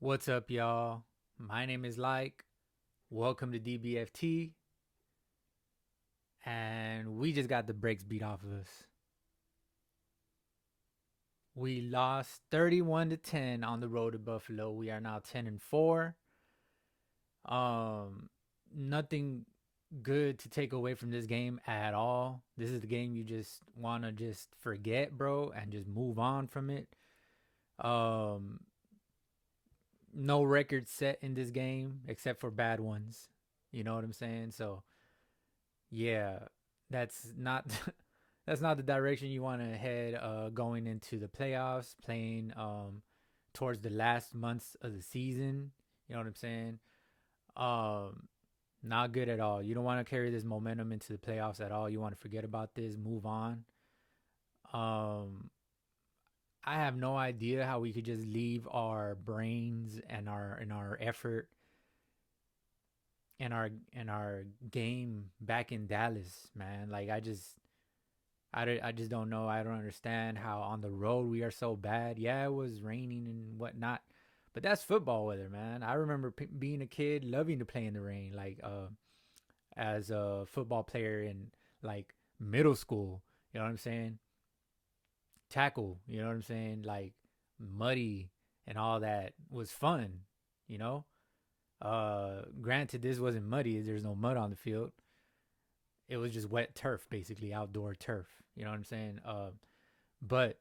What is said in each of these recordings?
What's up, y'all? My name is Like. Welcome to DBFT. And we just got the brakes beat off of us. We lost 31-10 on the road to Buffalo. We are now 10-4. Um, Nothing good to take away from this game at all. This is the game you just want to just forget, bro, and just move on from it. Um, no record set in this game except for bad ones. You know what I'm saying? So yeah, that's not that's not the direction you want to head going into the playoffs, playing towards the last months of the season. You know what I'm saying? Um, Not good at all. You don't want to carry this momentum into the playoffs at all. You want to forget about this, move on. Um, I have no idea how we could just leave our brains and our effort and our game back in Dallas, man. Like I just don't know. I don't understand how on the road we are so bad. Yeah, it was raining and whatnot, but that's football weather, man. I remember being a kid, loving to play in the rain, like as a football player in like middle school. You know what I'm saying? Tackle. You know what I'm saying? Like muddy and all that was fun. You know. Granted, this wasn't muddy. There's no mud on the field. It was just wet turf, basically outdoor turf. You know what I'm saying? But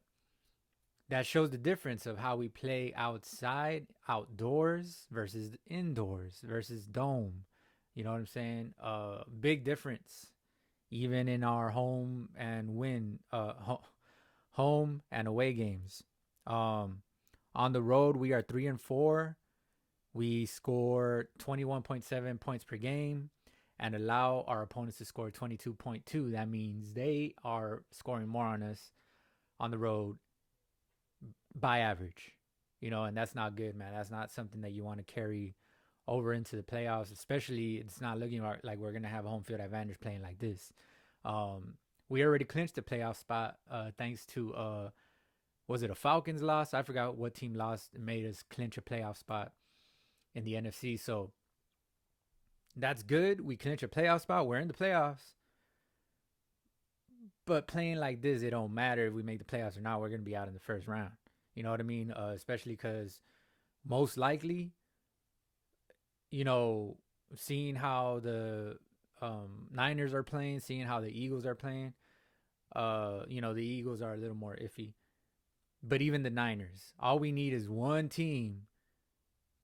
that shows the difference of how we play outside, outdoors versus indoors versus dome. You know what I'm saying? Big difference, even in our home and away games. Um, on the road, we are 3-4. We score 21.7 points per game and allow our opponents to score 22.2. That means they are scoring more on us on the road by average. And that's not good, man. That's not something that you want to carry over into the playoffs, especially it's not looking like we're going to have a home field advantage playing like this. Um, we already clinched the playoff spot thanks to, was it a Falcons loss? I forgot what team lost and made us clinch a playoff spot in the NFC. So that's good. We clinch a playoff spot. We're in the playoffs. But playing like this, it don't matter if we make the playoffs or not. We're gonna be out in the first round. You know what I mean? Especially because most likely, you know, seeing how the Niners are playing, seeing how the Eagles are playing, the Eagles are a little more iffy. But even the Niners, all we need is one team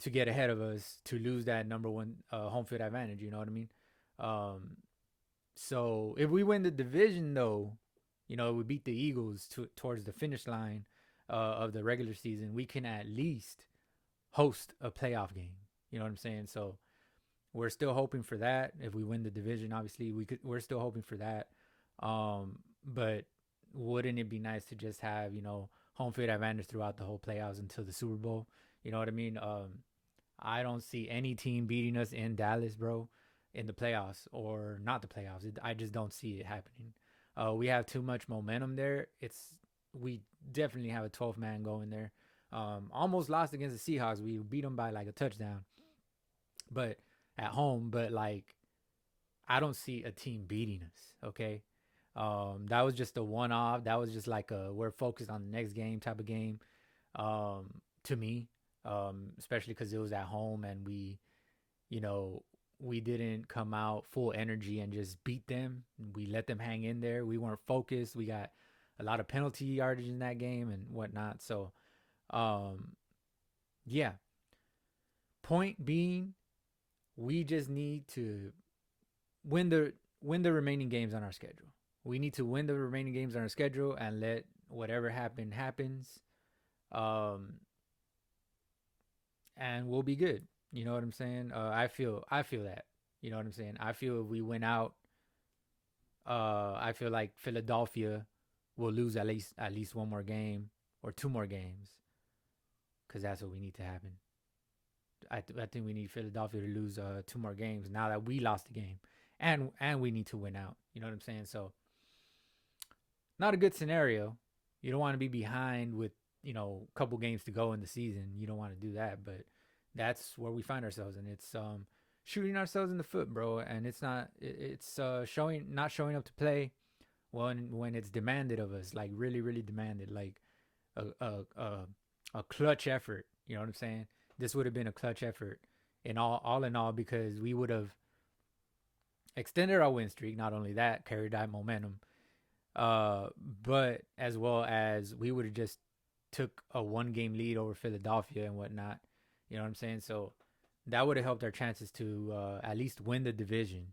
to get ahead of us to lose that number one home field advantage. You know what I mean? Um, so if we win the division, though, we beat the Eagles towards the finish line of the regular season. We can at least host a playoff game. You know what I'm saying? So we're still hoping for that. If we win the division, obviously we're still hoping for that. But wouldn't it be nice to just have home field advantage throughout the whole playoffs until the Super Bowl? You know what I mean? I don't see any team beating us in Dallas, bro, in the playoffs or not the playoffs. I just don't see it happening. We have too much momentum there. We definitely have a 12 man going there. Almost lost against the Seahawks. We beat them by like a touchdown, but at home. But like, I don't see a team beating us. Okay, that was just a one off. That was just like we're focused on the next game type of game. To me, especially because it was at home and you know, we didn't come out full energy and just beat them. We let them hang in there. We weren't focused. We got a lot of penalty yardage in that game and whatnot. So, um, yeah. Point being, we just need to win the remaining games on our schedule. We need to win the remaining games on our schedule and let whatever happens. Um, and we'll be good. You know what I'm saying? I feel that. You know what I'm saying? I feel if we win out, I feel like Philadelphia will lose at least one more game or two more games because that's what we need to happen. I think we need Philadelphia to lose two more games now that we lost the game, and we need to win out. You know what I'm saying? So not a good scenario. You don't want to be behind with a couple games to go in the season. You don't want to do that, but that's where we find ourselves, and it's shooting ourselves in the foot, bro. And it's not it's showing not showing up to play when it's demanded of us, like really really demanded, like a a a, a clutch effort. You know what I'm saying? This would have been a clutch effort in all because we would have extended our win streak. Not only that, carried that momentum, uh, but as well as we would have just took a 1 game lead over Philadelphia and whatnot. You know what I'm saying? So that would have helped our chances to at least win the division.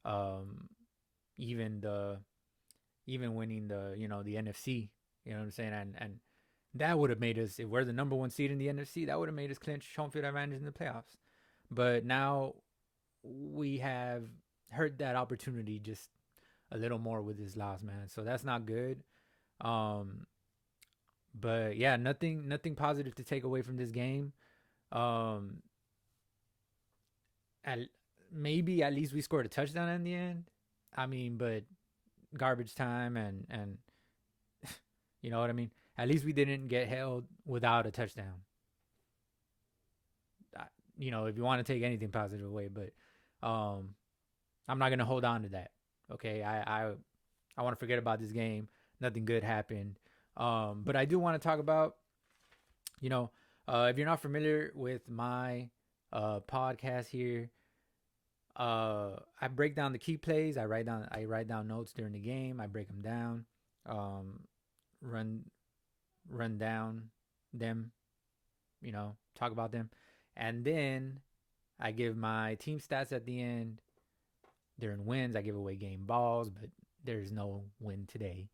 Um, even the even winning the NFC. You know what I'm saying? And that would have made us, if we're the number 1 seed in the NFC, that would have made us clinch home field advantage in the playoffs. But now we have hurt that opportunity just a little more with this loss, man. So that's not good. Um, but yeah, nothing positive to take away from this game. Um, at, maybe at least we scored a touchdown in the end. I mean, but garbage time and you know what I mean. At least we didn't get held without a touchdown. If you want to take anything positive away, but I'm not gonna hold on to that. Okay, I want to forget about this game. Nothing good happened. But I do want to talk about, if you're not familiar with my podcast here, I break down the key plays. I write down notes during the game. I break them down, um, run run down them, talk about them, and then I give my team stats at the end. During wins, I give away game balls, but there's no win today.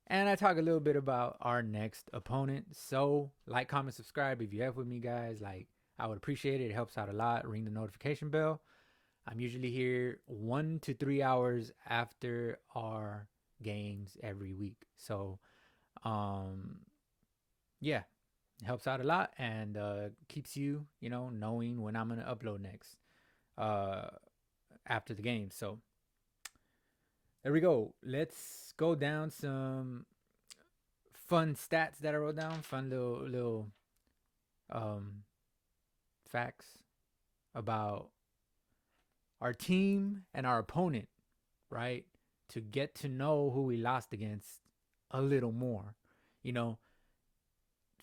And I talk a little bit about our next opponent. So, like, comment, subscribe if you have with me, guys. Like, I would appreciate it. It helps out a lot. Ring the notification bell. I'm usually here 1 to 3 hours after our games every week. So, yeah, it helps out a lot and keeps you, knowing when I'm going to upload next after the game. So, there we go. Let's go down some fun stats that I wrote down. Fun little um, facts about our team and our opponent, right? To get to know who we lost against a little more.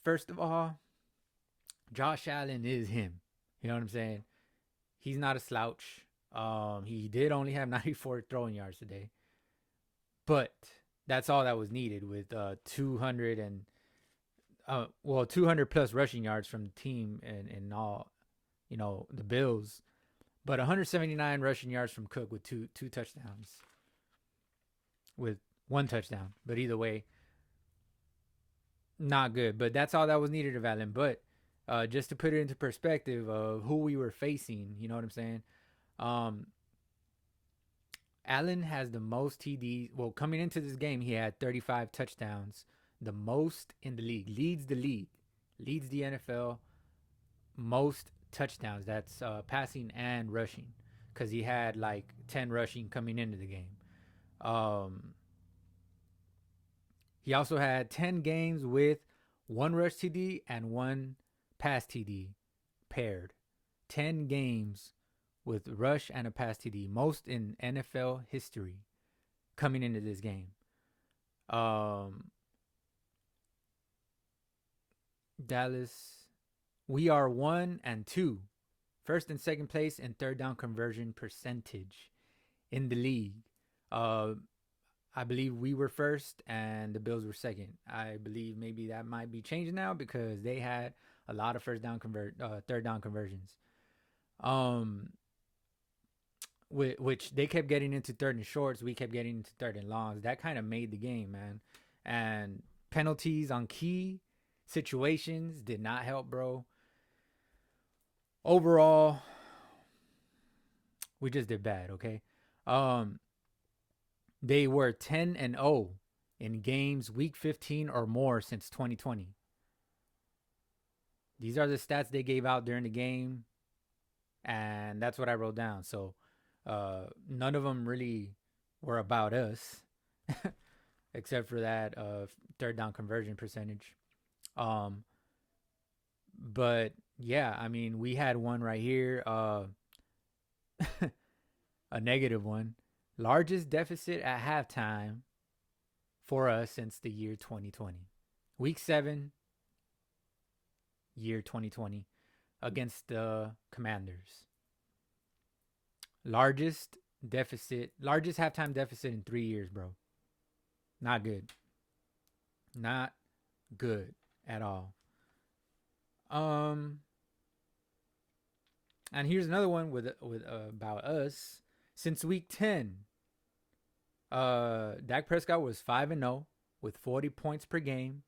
First of all, Josh Allen is him. You know what I'm saying? He's not a slouch. He did only have 94 throwing yards today, but that's all that was needed with 200 plus rushing yards from the team and all, the Bills, but 179 rushing yards from Cook with two touchdowns, with 1 touchdown. But either way, not good. But that's all that was needed of Allen. But just to put it into perspective of who we were facing, you know what I'm saying? Allen has the most TDs. Well, coming into this game, he had 35 touchdowns, the most in the league. Leads the NFL most touchdowns. That's passing and rushing, because he had like 10 rushing coming into the game. He also had 10 games with 1 rush TD and 1 pass TD paired. 10 games with rush and a pass TD, most in NFL history coming into this game. Dallas, we are 1 and 2, first and second place in third down conversion percentage in the league. I believe we were first and the Bills were second. I believe maybe that might be changing now because they had a lot of third down conversions. Which they kept getting into third and shorts. We kept getting into third and longs. That kind of made the game, man. And penalties on key situations did not help, bro. Overall, we just did bad, okay? They were 10-0 in games week 15 or more since 2020. These are the stats they gave out during the game, and that's what I wrote down. So none of them really were about us, except for that third down conversion percentage. But Yeah, I mean, we had one right here, a negative one. Largest deficit at halftime for us since the year 2020. Week 7, year 2020, against the Commanders. Largest halftime deficit in 3 years, bro. Not good. Not good at all. Um, and here's another one with about us. Since week 10, Dak Prescott was 5-0 with 40 points per game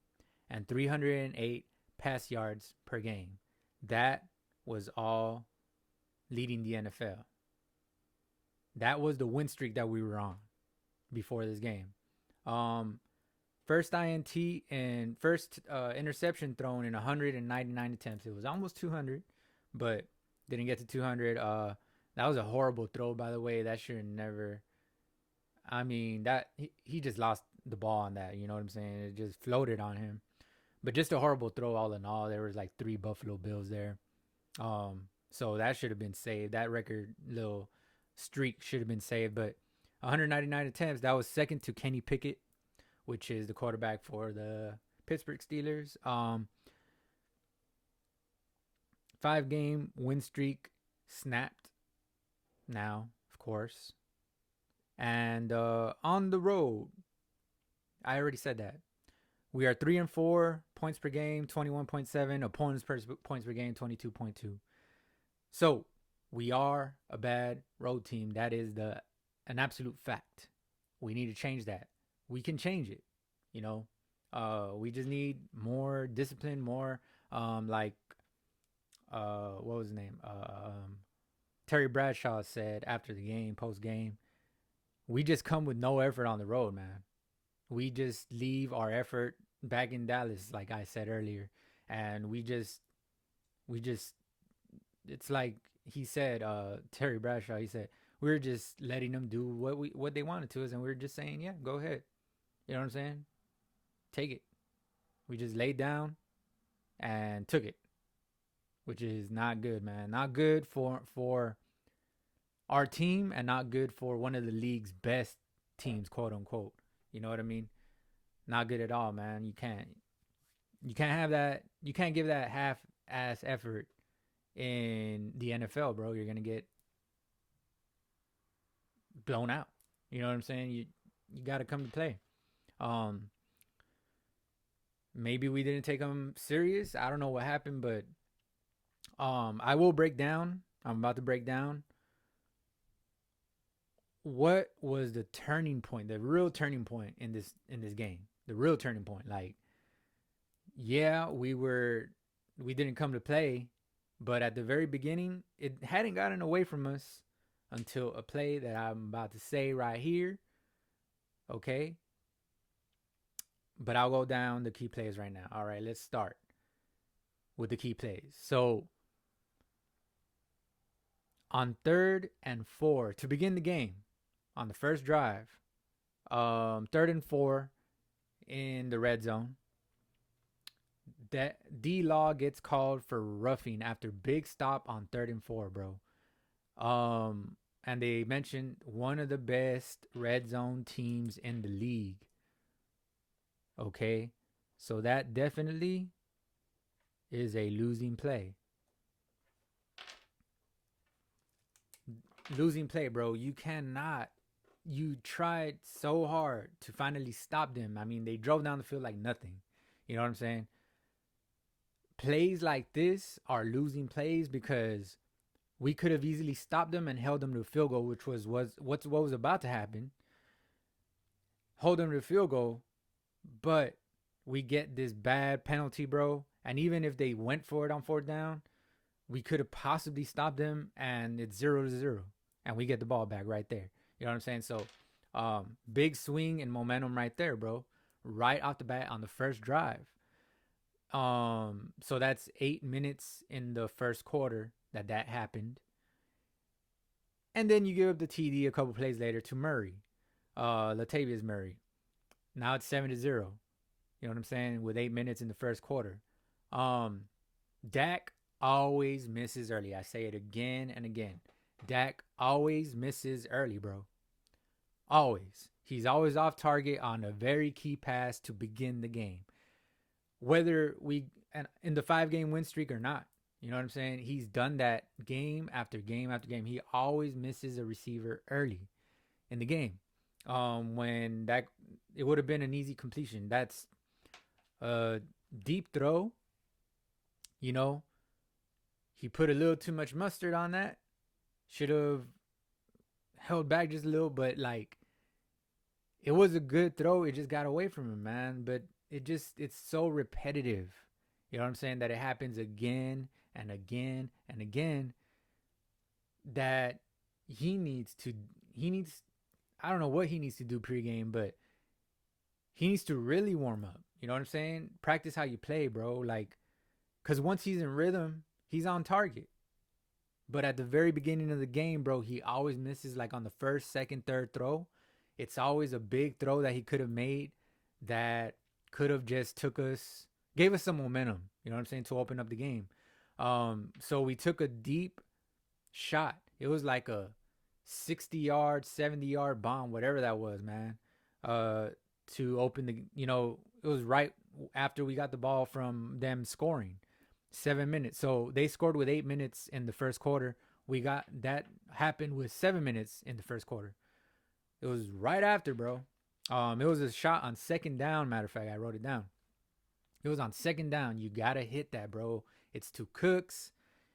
and 308 pass yards per game. That was all leading the NFL. That was the win streak that we were on before this game. Um, First INT and first interception thrown in 199 attempts. It was almost 200, but didn't get to 200. That was a horrible throw, by the way. That should never. I mean, that he just lost the ball on that. You know what I'm saying? It just floated on him. But just a horrible throw all in all. There was like 3 Buffalo Bills there. So that should have been saved. That record little streak should have been saved. But 199 attempts. That was second to Kenny Pickett, which is the quarterback for the Pittsburgh Steelers. 5-game win streak snapped now, of course. And on the road, I already said that. We are 3-4 points per game, 21.7. Opponents points per game, 22.2. So we are a bad road team. That is an absolute fact. We need to change that. We can change it. You know, we just need more discipline, more what was his name? Terry Bradshaw said after the game, post game, we just come with no effort on the road, man. We just leave our effort back in Dallas, like I said earlier, and we just, it's like he said, Terry Bradshaw, he said we're just letting them do what they wanted to us, and we're just saying, yeah, go ahead. You know what I'm saying? Take it. We just laid down and took it, which is not good, man. Not good for our team, and not good for one of the league's best teams, quote unquote. You know what I mean? Not good at all, man. You can't have that. You can't give that half-ass effort in the NFL, bro. You're gonna get blown out. You know what I'm saying? You got to come to play. Um, Maybe we didn't take them serious. I don't know what happened, but I will break down. I'm about to break down what was the turning point, the real turning point in this game. The real turning point. Like, yeah, we didn't come to play, but at the very beginning, it hadn't gotten away from us until a play that I'm about to say right here. Okay, but I'll go down the key plays right now. All right, let's start with the key plays. So on 3rd and 4 to begin the game, on the first drive, 3rd and 4 in the red zone, that D-Law gets called for roughing after big stop on 3rd and 4, bro. And they mentioned one of the best red zone teams in the league. Okay, so that definitely is a losing play. Losing play, bro. You cannot. You tried so hard to finally stop them. I mean, they drove down the field like nothing. You know what I'm saying? Plays like this are losing plays because we could have easily stopped them and held them to a field goal, which was what was about to happen. Hold them to a field goal, but we get this bad penalty, bro. And even if they went for it on 4th down, we could have possibly stopped them, and it's 0-0, and we get the ball back right there. You know what I'm saying? So, big swing and momentum right there, bro. Right off the bat on the first drive. So that's 8 minutes in the first quarter that happened. And then you give up the TD a couple plays later to Murray, Latavius Murray. Now it's 7-0. You know what I'm saying? With 8 minutes in the first quarter. Dak always misses early. I say it again and again. Dak always misses early, bro. Always. He's always off target on a very key pass to begin the game. Whether we and in the 5 game win streak or not. You know what I'm saying? He's done that game after game after game. He always misses a receiver early in the game. When that it would have been an easy completion. That's a deep throw. You know, he put a little too much mustard on that. Should have held back just a little, but like it was a good throw. It just got away from him, man. But it's so repetitive. You know what I'm saying? That it happens again and again and again that he needs I don't know what he needs to do pregame, but he needs to really warm up. You know what I'm saying? Practice how you play, bro. Like, cause once he's in rhythm, he's on target. But at the very beginning of the game, bro, he always misses like on the first, second, third throw. It's always a big throw that he could have made that could have just gave us some momentum, you know what I'm saying, to open up the game. So we took a deep shot. It was like a 60-yard, 70-yard bomb, whatever that was, man. To open it was right after we got the ball from them scoring. 7 minutes. So they scored with 8 minutes in the first quarter. We got that happened with 7 minutes in the first quarter. It was right after, bro. It was a shot on second down. Matter of fact, I wrote it down. It was on second down. You gotta hit that, bro. It's to Cooks.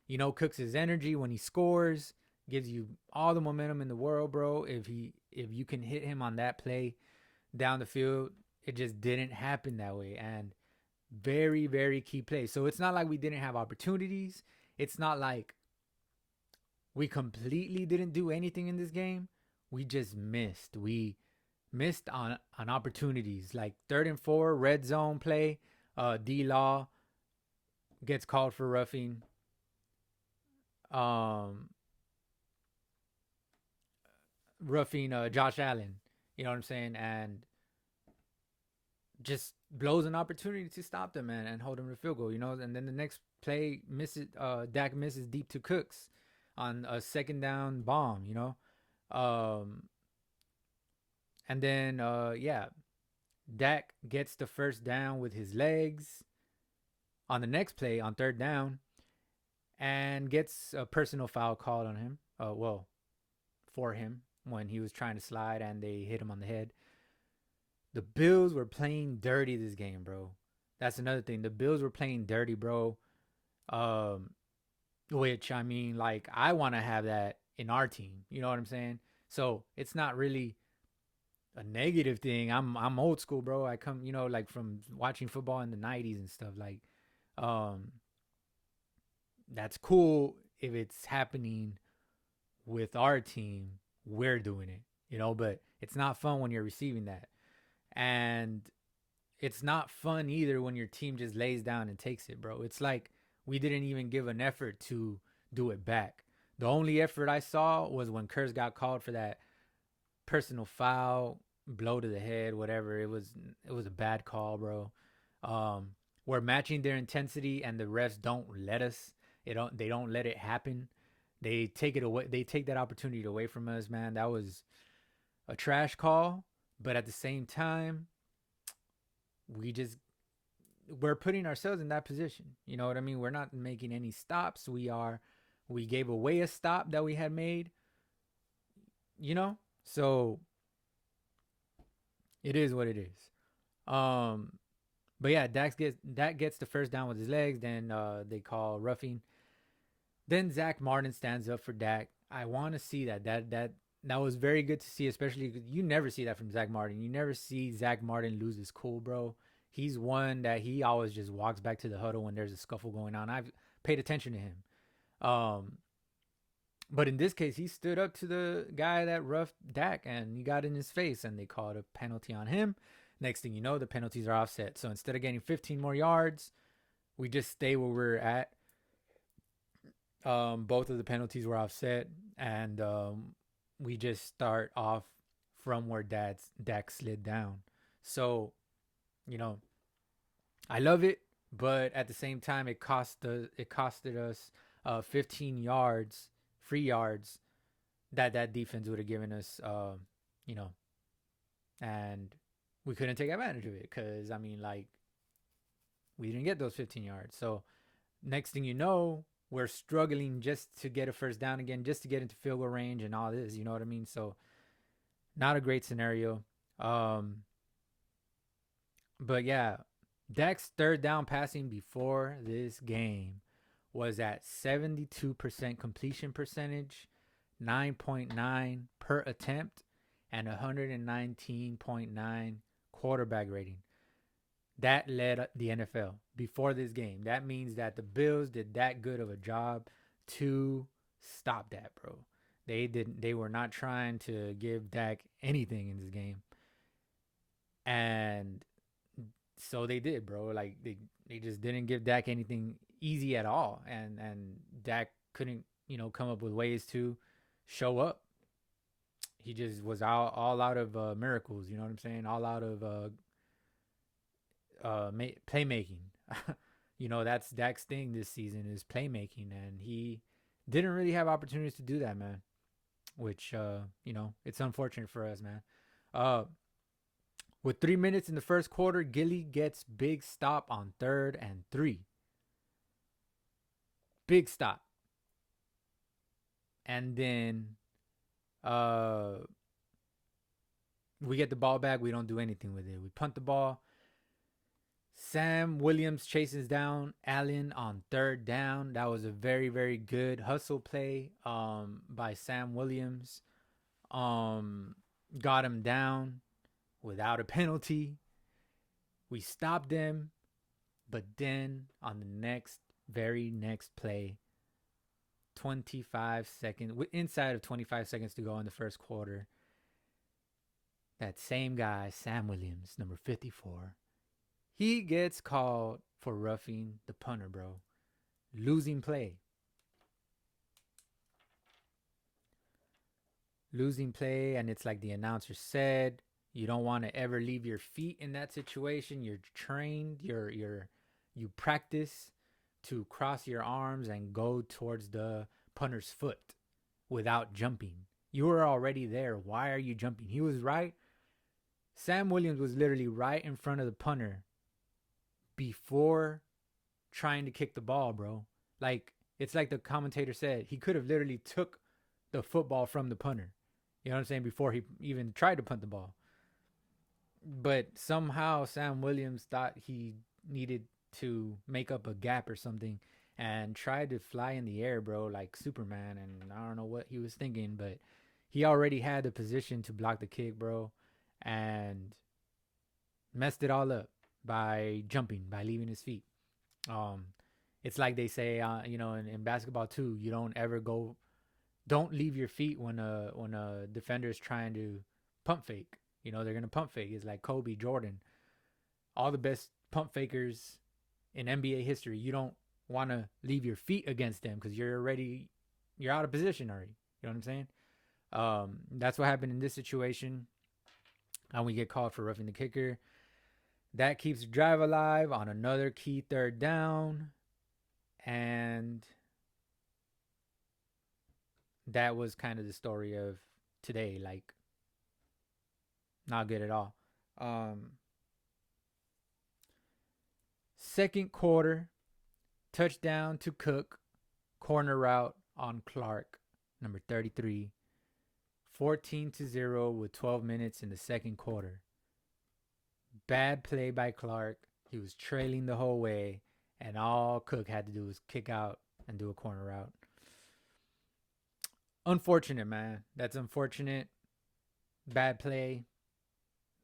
You know, Cooks' energy when he scores gives you all the momentum in the world, bro. If you can hit him on that play down the field, it just didn't happen that way. And very, very key play. So it's not like we didn't have opportunities. It's not like we completely didn't do anything in this game. We just missed. We missed on opportunities. Like 3rd and 4, red zone play. D-Law gets called for roughing. Roughing Josh Allen. You know what I'm saying? And just blows an opportunity to stop them, man, and hold them to field goal, you know. And then the next play Dak misses deep to Cooks on a second down bomb, you know. And then Dak gets the first down with his legs on the next play on 3rd down and gets a personal foul called on him. For him when he was trying to slide and they hit him on the head. The Bills were playing dirty this game, bro. That's another thing. The Bills were playing dirty, bro. Which, I mean, like, I want to have that in our team. You know what I'm saying? So it's not really a negative thing. I'm old school, bro. I come, you know, like from watching football in the 90s and stuff. Like, that's cool if it's happening with our team. We're doing it, you know, but it's not fun when you're receiving that. And it's not fun either when your team just lays down and takes it, bro. It's like we didn't even give an effort to do it back. The only effort I saw was when Kurtz got called for that personal foul, blow to the head, whatever. It was a bad call, bro. We're matching their intensity and the refs don't let us. They don't let it happen. They take it away. They take that opportunity away from us, man. That was a trash call. But at the same time, we're putting ourselves in that position. You know what I mean? We're not making any stops. We gave away a stop that we had made. You know? So it is what it is. But yeah, Dak gets the first down with his legs. Then they call roughing. Then Zach Martin stands up for Dak. I want to see that. That was very good to see, especially because you never see that from Zach Martin. You never see Zach Martin lose his cool, bro. He's one that he always just walks back to the huddle when there's a scuffle going on. I've paid attention to him. But in this case, he stood up to the guy that roughed Dak and he got in his face and they called a penalty on him. Next thing you know, the penalties are offset. So instead of getting 15 more yards, we just stay where we're at. Both of the penalties were offset and we just start off from where Dak slid down. So, you know, I love it. but at the same time, it costed us 15 yards, free yards that defense would have given us, you know, and we couldn't take advantage of it because I mean, like, we didn't get those 15 yards. So next thing you know, we're struggling just to get a first down again, just to get into field goal range and all this. You know what I mean? So not a great scenario. Um, but yeah, Dak's third down passing before this game was at 72% completion percentage, 9.9 per attempt, and 119.9 quarterback rating. That led the NFL before this game. That means that the Bills did that good of a job to stop that, bro. They were not trying to give Dak anything in this game. And so they did, bro. Like they just didn't give Dak anything easy at all. And Dak couldn't, come up with ways to show up. He just was all out of miracles, you know what I'm saying? All out of playmaking. That's Dak's thing this season is playmaking, and he didn't really have opportunities to do that, man. Which it's unfortunate for us, man. With 3 minutes in the first quarter, Gilly gets big stop on 3rd and 3. Big stop. And then we get the ball back. We don't do anything with it. We punt the ball. Sam Williams chases down Allen on 3rd down. That was a very, very good hustle play by Sam Williams. Got him down without a penalty. We stopped them. But then on the very next play, 25 seconds, inside of 25 seconds to go in the first quarter, that same guy, Sam Williams, number 54, he gets called for roughing the punter, bro. Losing play. And it's like the announcer said, you don't want to ever leave your feet in that situation. You're trained, you practice to cross your arms and go towards the punter's foot without jumping. You were already there. Why are you jumping? He was right. Sam Williams was literally right in front of the punter before trying to kick the ball, bro. Like, it's like the commentator said, he could have literally took the football from the punter. You know what I'm saying? Before he even tried to punt the ball. But somehow Sam Williams thought he needed to make up a gap or something and tried to fly in the air, bro, like Superman. And I don't know what he was thinking, but he already had the position to block the kick, bro, and messed it all up by jumping, by leaving his feet. It's like they say, in basketball too, you don't leave your feet when a defender is trying to pump fake. They're going to pump fake. It's like Kobe, Jordan, all the best pump fakers in NBA history. You don't want to leave your feet against them because you're out of position already. You know what I'm saying? That's what happened in this situation. And we get called for roughing the kicker. That keeps the drive alive on another key 3rd down. And that was kind of the story of today. Like, not good at all. Second quarter, touchdown to Cook, corner route on Clark, number 33. 14-0 with 12 minutes in the second quarter. Bad play by Clark. He was trailing the whole way, and all Cook had to do was kick out and do a corner route. Unfortunate, man. That's unfortunate. Bad play.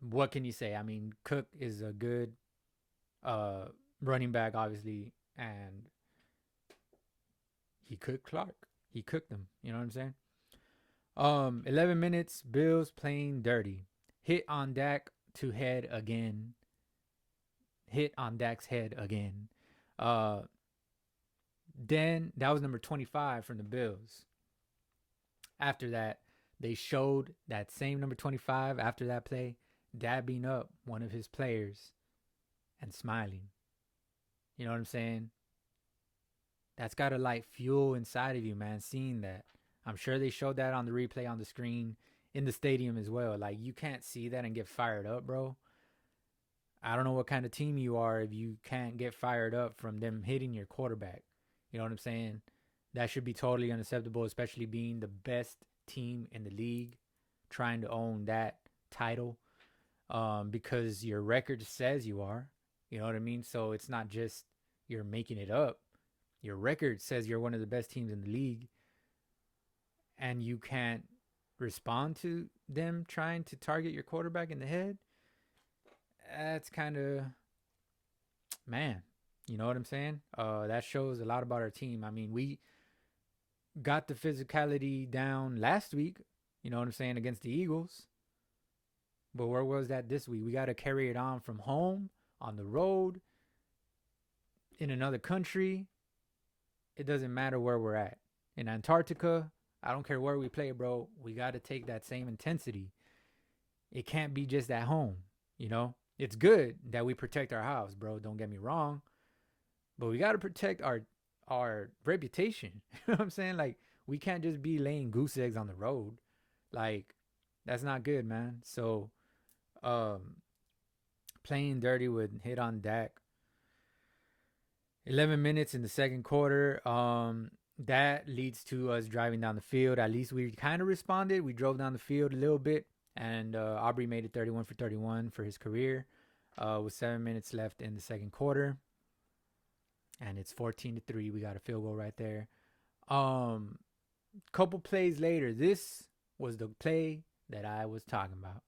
What can you say? I mean, Cook is a good running back, obviously, and he cooked Clark. He cooked him. You know what I'm saying? 11 minutes, Bills playing dirty. Hit on Dak to head again. Hit on Dak's head again. Then that was number 25 from the Bills. After that, they showed that same number 25 after that play, dabbing up one of his players and smiling. You know what I'm saying? That's got to light fuel inside of you, man, seeing that. I'm sure they showed that on the replay on the screen in the stadium as well. Like, you can't see that and get fired up, bro. I don't know what kind of team you are if you can't get fired up from them hitting your quarterback. You know what I'm saying? That should be totally unacceptable, especially being the best team in the league, trying to own that title, because your record says you are. You know what I mean? So it's not just you're making it up. Your record says you're one of the best teams in the league, and you can't respond to them trying to target your quarterback in the head. That's kind of, man, you know what I'm saying? That shows a lot about our team. I mean, we got the physicality down last week, you know what I'm saying, against the Eagles. But where was that this week? We got to carry it on from home, on the road, in another country. It doesn't matter where we're at. In Antarctica, I don't care where we play, bro. We got to take that same intensity. It can't be just at home, you know? It's good that we protect our house, bro. Don't get me wrong. But we got to protect our reputation. You know what I'm saying? Like, we can't just be laying goose eggs on the road. Like, that's not good, man. So, playing dirty would hit on Dak. 11 minutes in the second quarter. That leads to us driving down the field. At least we kind of responded. We drove down the field a little bit, and Aubrey made it 31 for 31 for his career, with 7 minutes left in the second quarter. And it's 14-3. We got a field goal right there. Couple plays later, this was the play that I was talking about.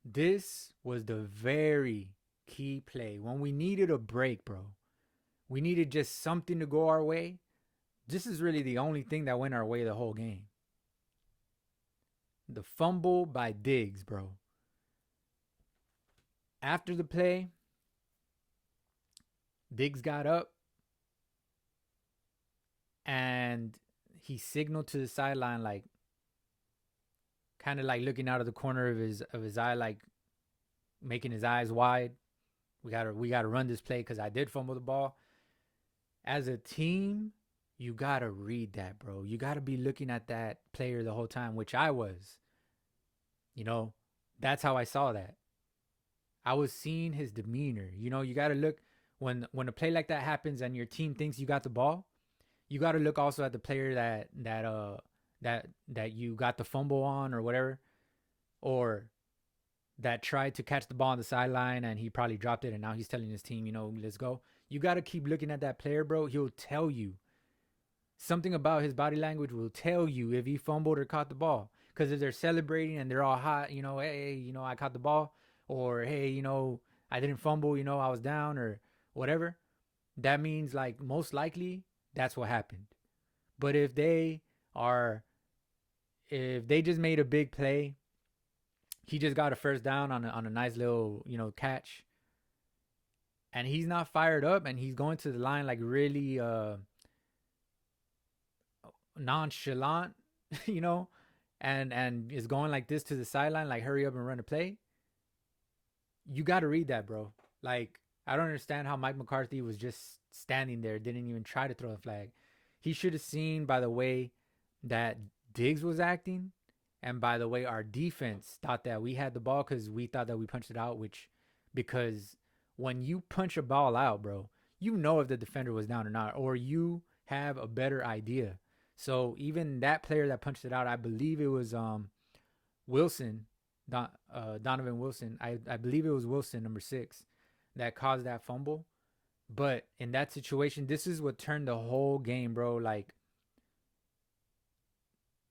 This was the very key play when we needed a break, bro. We needed just something to go our way. This is really the only thing that went our way the whole game. The fumble by Diggs, bro. After the play, Diggs got up and he signaled to the sideline, like, kind of like looking out of the corner of his eye, like making his eyes wide. We gotta run this play because I did fumble the ball. As a team, you gotta read that, bro. You gotta be looking at that player the whole time, which I was. You know, that's how I saw that. I was seeing his demeanor. You know, you gotta look when a play like that happens and your team thinks you got the ball. You gotta look also at the player that you got the fumble on or whatever, or that tried to catch the ball on the sideline and he probably dropped it and now he's telling his team, you know, let's go. You got to keep looking at that player, bro. He'll tell you. Something about his body language will tell you if he fumbled or caught the ball. Because if they're celebrating and they're all hot, you know, hey, you know, I caught the ball, or hey, you know, I didn't fumble, you know, I was down or whatever, that means like most likely that's what happened. But if they just made a big play, he just got a first down on a nice little, you know, catch, and he's not fired up and he's going to the line like really nonchalant, you know, and is going like this to the sideline, like hurry up and run a play. You got to read that, bro. Like, I don't understand how Mike McCarthy was just standing there, didn't even try to throw a flag. He should have seen by the way that Diggs was acting, and by the way our defense thought that we had the ball because we thought that we punched it out, because when you punch a ball out, bro, you know if the defender was down or not, or you have a better idea. So even that player that punched it out, I believe it was Wilson, Donovan Wilson. I believe it was Wilson, number 6, that caused that fumble. But in that situation, this is what turned the whole game, bro. Like,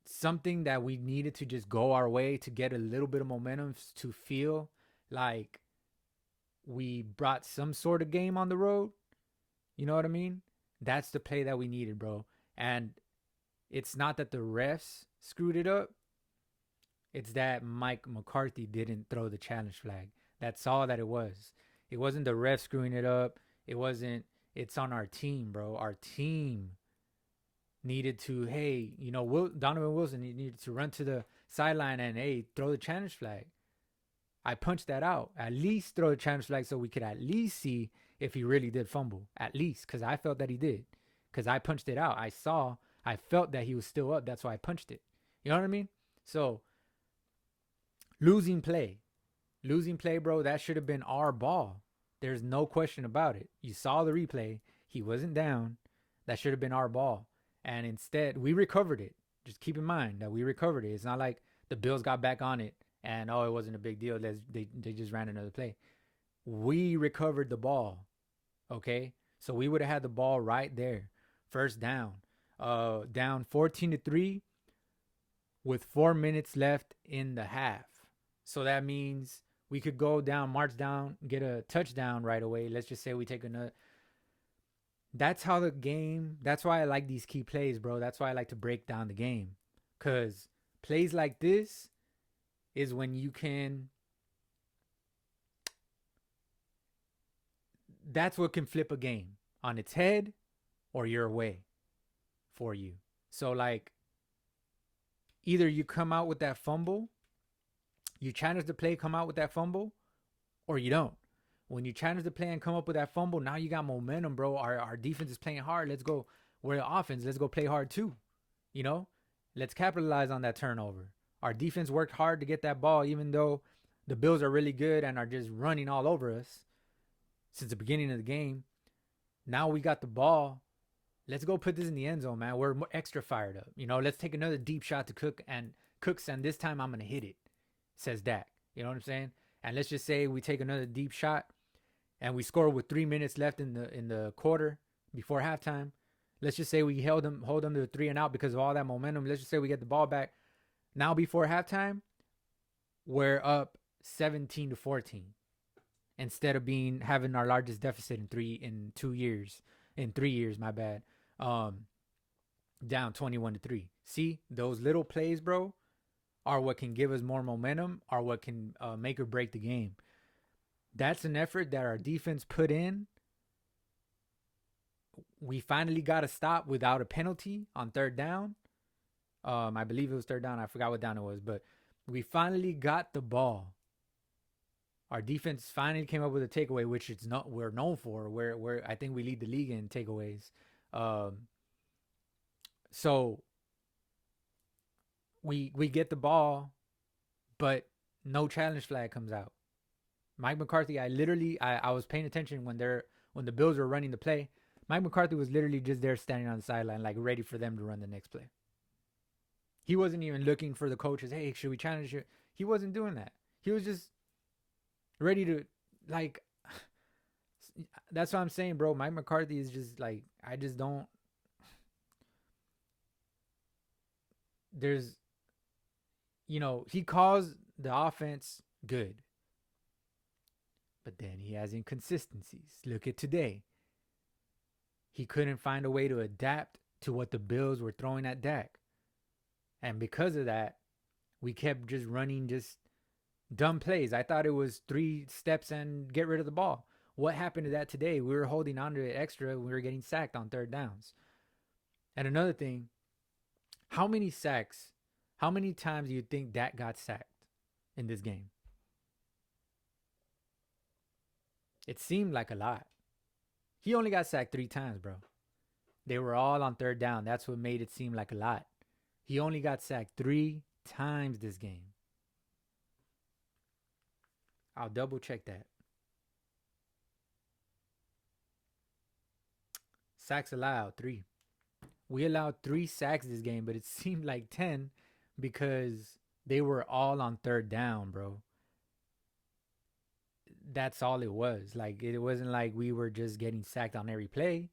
something that we needed to just go our way to get a little bit of momentum to feel like we brought some sort of game on the road. You know what I mean? That's the play that we needed, bro. And it's not that the refs screwed it up. It's that Mike McCarthy didn't throw the challenge flag. That's all that it was. It wasn't the refs screwing it up. It's on our team, bro. Our team needed to, hey, you know, Donovan Wilson needed to run to the sideline and, hey, throw the challenge flag. I punched that out. At least throw the challenge flag so we could at least see if he really did fumble, at least, because I felt that he did. Because I punched it out. I felt that he was still up. That's why I punched it. You know what I mean? So, losing play. Losing play, bro, that should have been our ball. There's no question about it. You saw the replay. He wasn't down. That should have been our ball. And instead, we recovered it. Just keep in mind that we recovered it. It's not like the Bills got back on it and, oh, it wasn't a big deal. They just ran another play. We recovered the ball, okay? So we would have had the ball right there. First down. Down 14-3 with 4 minutes left in the half. So that means we could go down, march down, get a touchdown right away. Let's just say we take another. That's how the game, that's why I like these key plays, bro. That's why I like to break down the game. Because plays like this is when you can, that's what can flip a game on its head or your way for you. So, like, either you come out with that fumble, you challenge the play, come out with that fumble, or you don't. When you challenge the play and come up with that fumble, now you got momentum, bro. Our defense is playing hard. Let's go. We're the offense. Let's go play hard too. You know? Let's capitalize on that turnover. Our defense worked hard to get that ball, even though the Bills are really good and are just running all over us since the beginning of the game. Now we got the ball. Let's go put this in the end zone, man. We're extra fired up. You know, let's take another deep shot to Cooks, and this time I'm going to hit it, says Dak. You know what I'm saying? And let's just say we take another deep shot and we score with 3 minutes left in the quarter before halftime. Let's just say we hold them to a 3 and out because of all that momentum. Let's just say we get the ball back. Now before halftime, we're up 17-14 instead of having our largest deficit in 3 years, my bad. Down 21-3. See, those little plays, bro, are what can give us more momentum, are what can make or break the game. That's an effort that our defense put in. We finally got a stop without a penalty on third down. I believe it was third down. I forgot what down it was, but we finally got the ball. Our defense finally came up with a takeaway, which we're known for. Where I think we lead the league in takeaways. So we get the ball, but no challenge flag comes out. Mike McCarthy, I was paying attention when the Bills were running the play. Mike McCarthy was literally just there standing on the sideline, like ready for them to run the next play. He wasn't even looking for the coaches. Hey, should we challenge you? He wasn't doing that. He was just ready to, like, that's what I'm saying, bro. Mike McCarthy is just like, I just don't. There's, he calls the offense good. But then he has inconsistencies. Look at today. He couldn't find a way to adapt to what the Bills were throwing at Dak. And because of that, we kept just running just dumb plays. I thought it was 3 steps and get rid of the ball. What happened to that today? We were holding on to it extra. We were getting sacked on third downs. And another thing, how many times do you think Dak got sacked in this game? It seemed like a lot. He only got sacked 3 times, bro. They were all on third down. That's what made it seem like a lot. He only got sacked 3 times this game. I'll double check that. Sacks allowed, 3. We allowed 3 sacks this game, but it seemed like 10 because they were all on third down, bro. That's all it was. Like, it wasn't like we were just getting sacked on every play.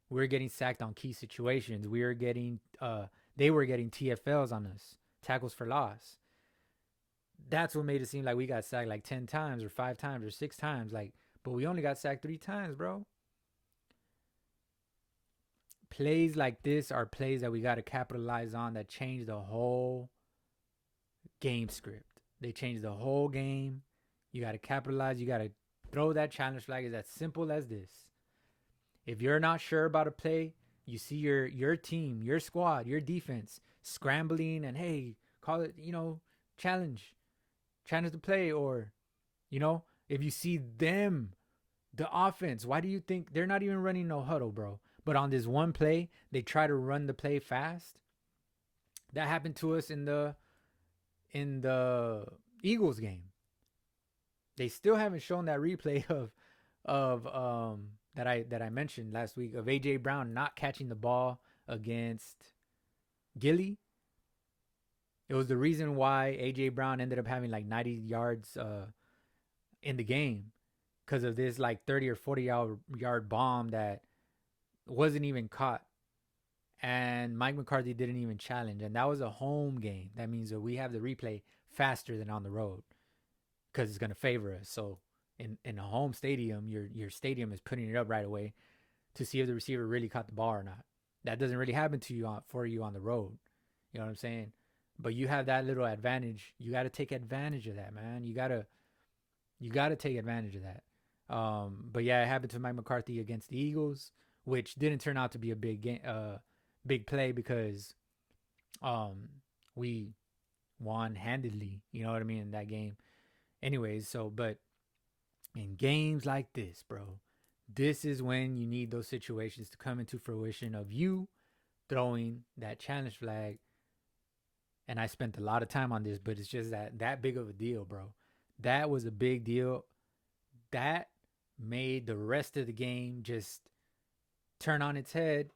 We were getting sacked on key situations. They were getting TFLs on us, tackles for loss. That's what made it seem like we got sacked like 10 times or 5 times or 6 times. Like, but we only got sacked 3 times, bro. Plays like this are plays that we got to capitalize on that change the whole game script. They change the whole game. You got to capitalize. You got to throw that challenge flag. It's as simple as this. If you're not sure about a play, you see your team, your squad, your defense scrambling and, hey, call it, challenge the play. Or, if you see them The offense, why do you think they're not even running no huddle, bro? But on this one play, they try to run the play fast. That happened to us in the Eagles game. They still haven't shown that replay of that I mentioned last week of AJ Brown not catching the ball against Gilly. It was the reason why AJ Brown ended up having like 90 yards in the game because of this like 30 or 40 yard bomb that wasn't even caught. And Mike McCarthy didn't even challenge. And that was a home game. That means that we have the replay faster than on the road because it's going to favor us. So in a home stadium, your stadium is putting it up right away to see if the receiver really caught the ball or not. That doesn't really happen to you for you on the road. You know what I'm saying? But you have that little advantage. You got to take advantage of that, man. You gotta take advantage of that. But yeah, it happened to Mike McCarthy against the Eagles, which didn't turn out to be a big game, big play because we won handedly. You know what I mean in that game. Anyways, but in games like this, bro, this is when you need those situations to come into fruition of you throwing that challenge flag. And I spent a lot of time on this, but it's just that big of a deal, bro. That was a big deal. That made the rest of the game just turn on its head.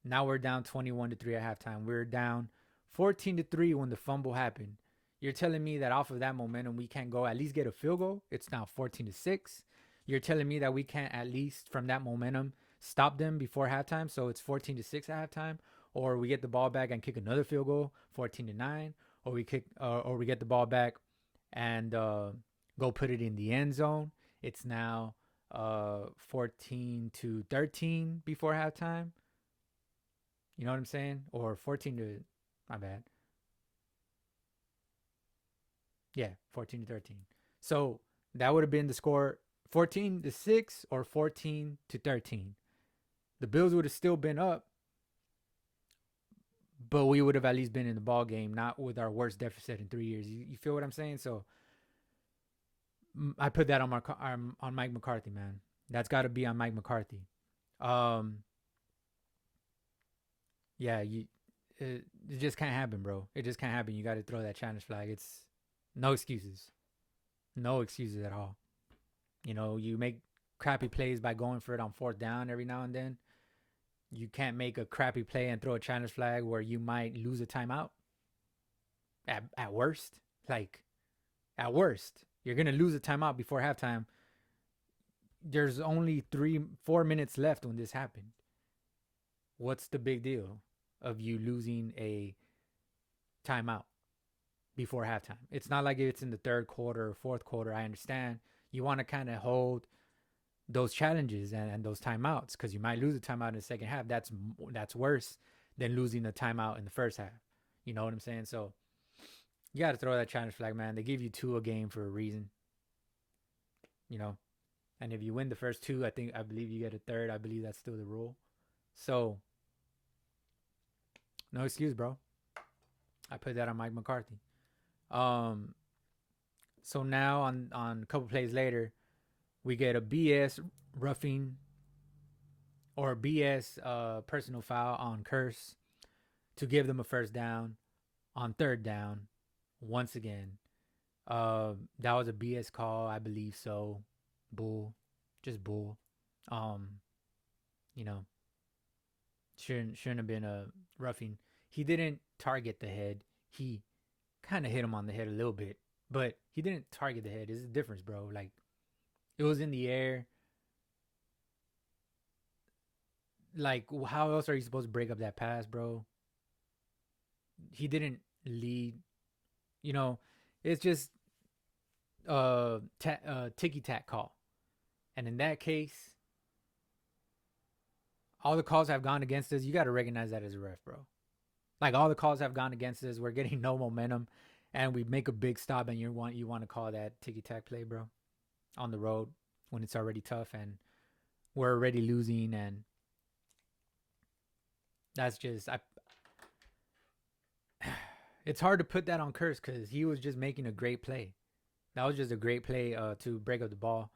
Now we're down 21-3 at halftime. We're down 14-3 when the fumble happened. You're telling me that off of that momentum we can't go at least get a field goal? It's now 14-6. You're telling me that we can't at least from that momentum stop them before halftime, so it's 14-6 at halftime, or we get the ball back and kick another field goal, 14-9, or we get the ball back and go put it in the end zone. It's now 14-13 before halftime. You know what I'm saying? Or 14 to, my bad. Yeah, 14-13. So that would have been the score 14-6 or 14-13. The Bills would have still been up, but we would have at least been in the ball game, not with our worst deficit in 3 years. You feel what I'm saying? So I put that on Mike McCarthy, man. That's got to be on Mike McCarthy. Yeah, it just can't happen, bro. It just can't happen. You got to throw that challenge flag. It's no excuses. No excuses at all. You know, you make crappy plays by going for it on fourth down every now and then. You can't make a crappy play and throw a challenge flag where you might lose a timeout. At worst. Like, at worst. You're going to lose a timeout before halftime. There's only 4 minutes left when this happened. What's the big deal of you losing a timeout before halftime? It's not like it's in the third quarter or fourth quarter. I understand. You want to kind of hold those challenges and those timeouts because you might lose a timeout in the second half. That's worse than losing a timeout in the first half. You know what I'm saying? So you got to throw that challenge flag, man. They give you 2 a game for a reason. You know, and if you win the first 2, I believe you get a third. I believe that's still the rule. So no excuse, bro. I put that on Mike McCarthy. So now on a couple plays later, we get a BS roughing or BS personal foul on Curse to give them a first down on third down once again. That was a BS call, I believe so. Bull. Just bull. You know, shouldn't have been a roughing. He didn't target the head. He kind of hit him on the head a little bit, but he didn't target the head. There's a difference, bro. Like, it was in the air. Like, how else are you supposed to break up that pass, bro? He didn't lead. You know, it's just ticky-tack call. And in that case, all the calls have gone against us. You got to recognize that as a ref, bro. Like, all the calls have gone against us. We're getting no momentum, and we make a big stop, and you want to call that ticky-tack play, bro, on the road when it's already tough and we're already losing, and that's just it's hard to put that on Curse because he was just making a great play. That was just a great play to break up the ball.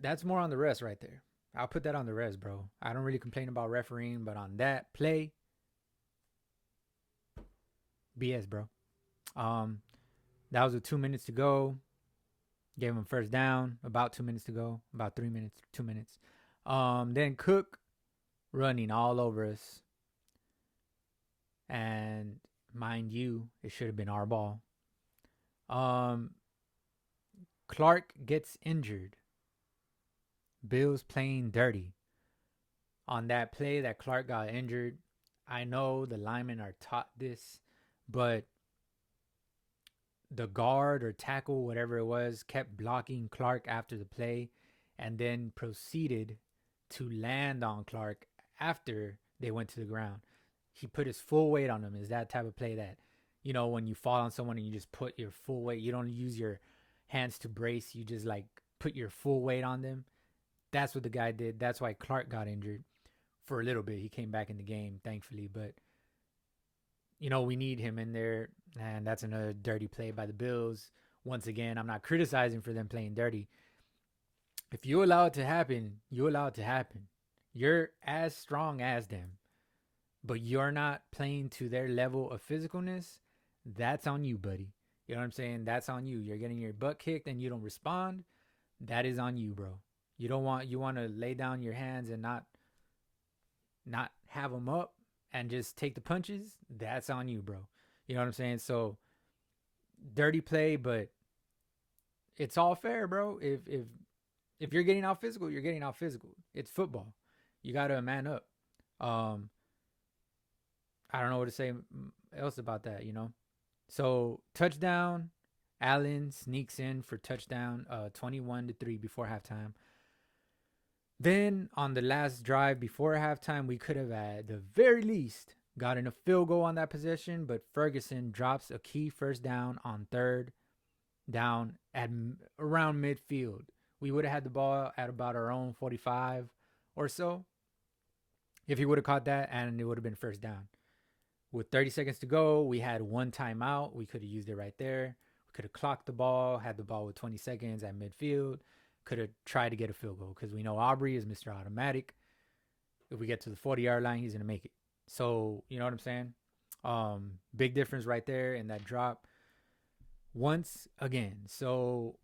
that's more on the rest right there. I'll put that on the rest, bro. I don't really complain about refereeing, but on that play, BS, bro. Um, that was with 2 minutes to go. Gave him first down. About 2 minutes to go. About 3 minutes. 2 minutes. Then Cook running all over us, and mind you, it should have been our ball. Clark gets injured. Bills playing dirty. On that play that Clark got injured, I know the linemen are taught this, but the guard or tackle, whatever it was, kept blocking Clark after the play and then proceeded to land on Clark after they went to the ground. He put his full weight on him. Is that type of play that, when you fall on someone and you just put your full weight, you don't use your hands to brace, you just like put your full weight on them. That's what the guy did. That's why Clark got injured for a little bit. He came back in the game, thankfully, but we need him in there, and that's another dirty play by the Bills. Once again, I'm not criticizing for them playing dirty. If you allow it to happen, you allow it to happen. You're as strong as them, but you're not playing to their level of physicalness. That's on you, buddy. You know what I'm saying? That's on you. You're getting your butt kicked and you don't respond. That is on you, bro. You want to lay down your hands and not have them up and just take the punches. That's on you, bro. You know what I'm saying? So dirty play, but it's all fair, bro. If you're getting out physical, you're getting out physical. It's football. You got to man up. I don't know what to say else about that, So touchdown, Allen sneaks in for touchdown, 21-3 before halftime. Then on the last drive before halftime, we could have at the very least gotten a field goal on that possession, but Ferguson drops a key first down on third down at around midfield. We would have had the ball at about our own 45 or so if he would have caught that, and it would have been first down. With 30 seconds to go, we had one timeout. We could have used it right there. We could have clocked the ball, had the ball with 20 seconds at midfield. Could have tried to get a field goal because we know Aubrey is Mr. Automatic. If we get to the 40-yard line, he's going to make it. So, you know what I'm saying? Big difference right there in that drop. Once again. So,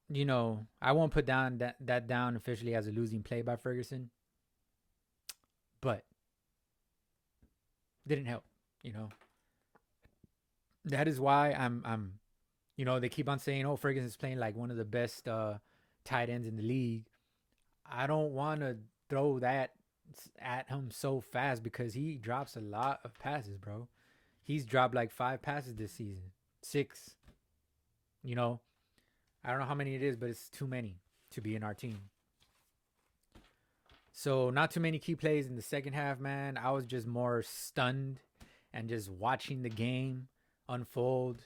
I won't put down that down officially as a losing play by Ferguson. But didn't help, That is why I'm they keep on saying, oh, Ferguson's playing like one of the best tight ends in the league. I don't want to throw that at him so fast because he drops a lot of passes, bro. He's dropped like 5 passes this season. 6. I don't know how many it is, but it's too many to be in our team. So not too many key plays in the second half, man. I was just more stunned and just watching the game unfold.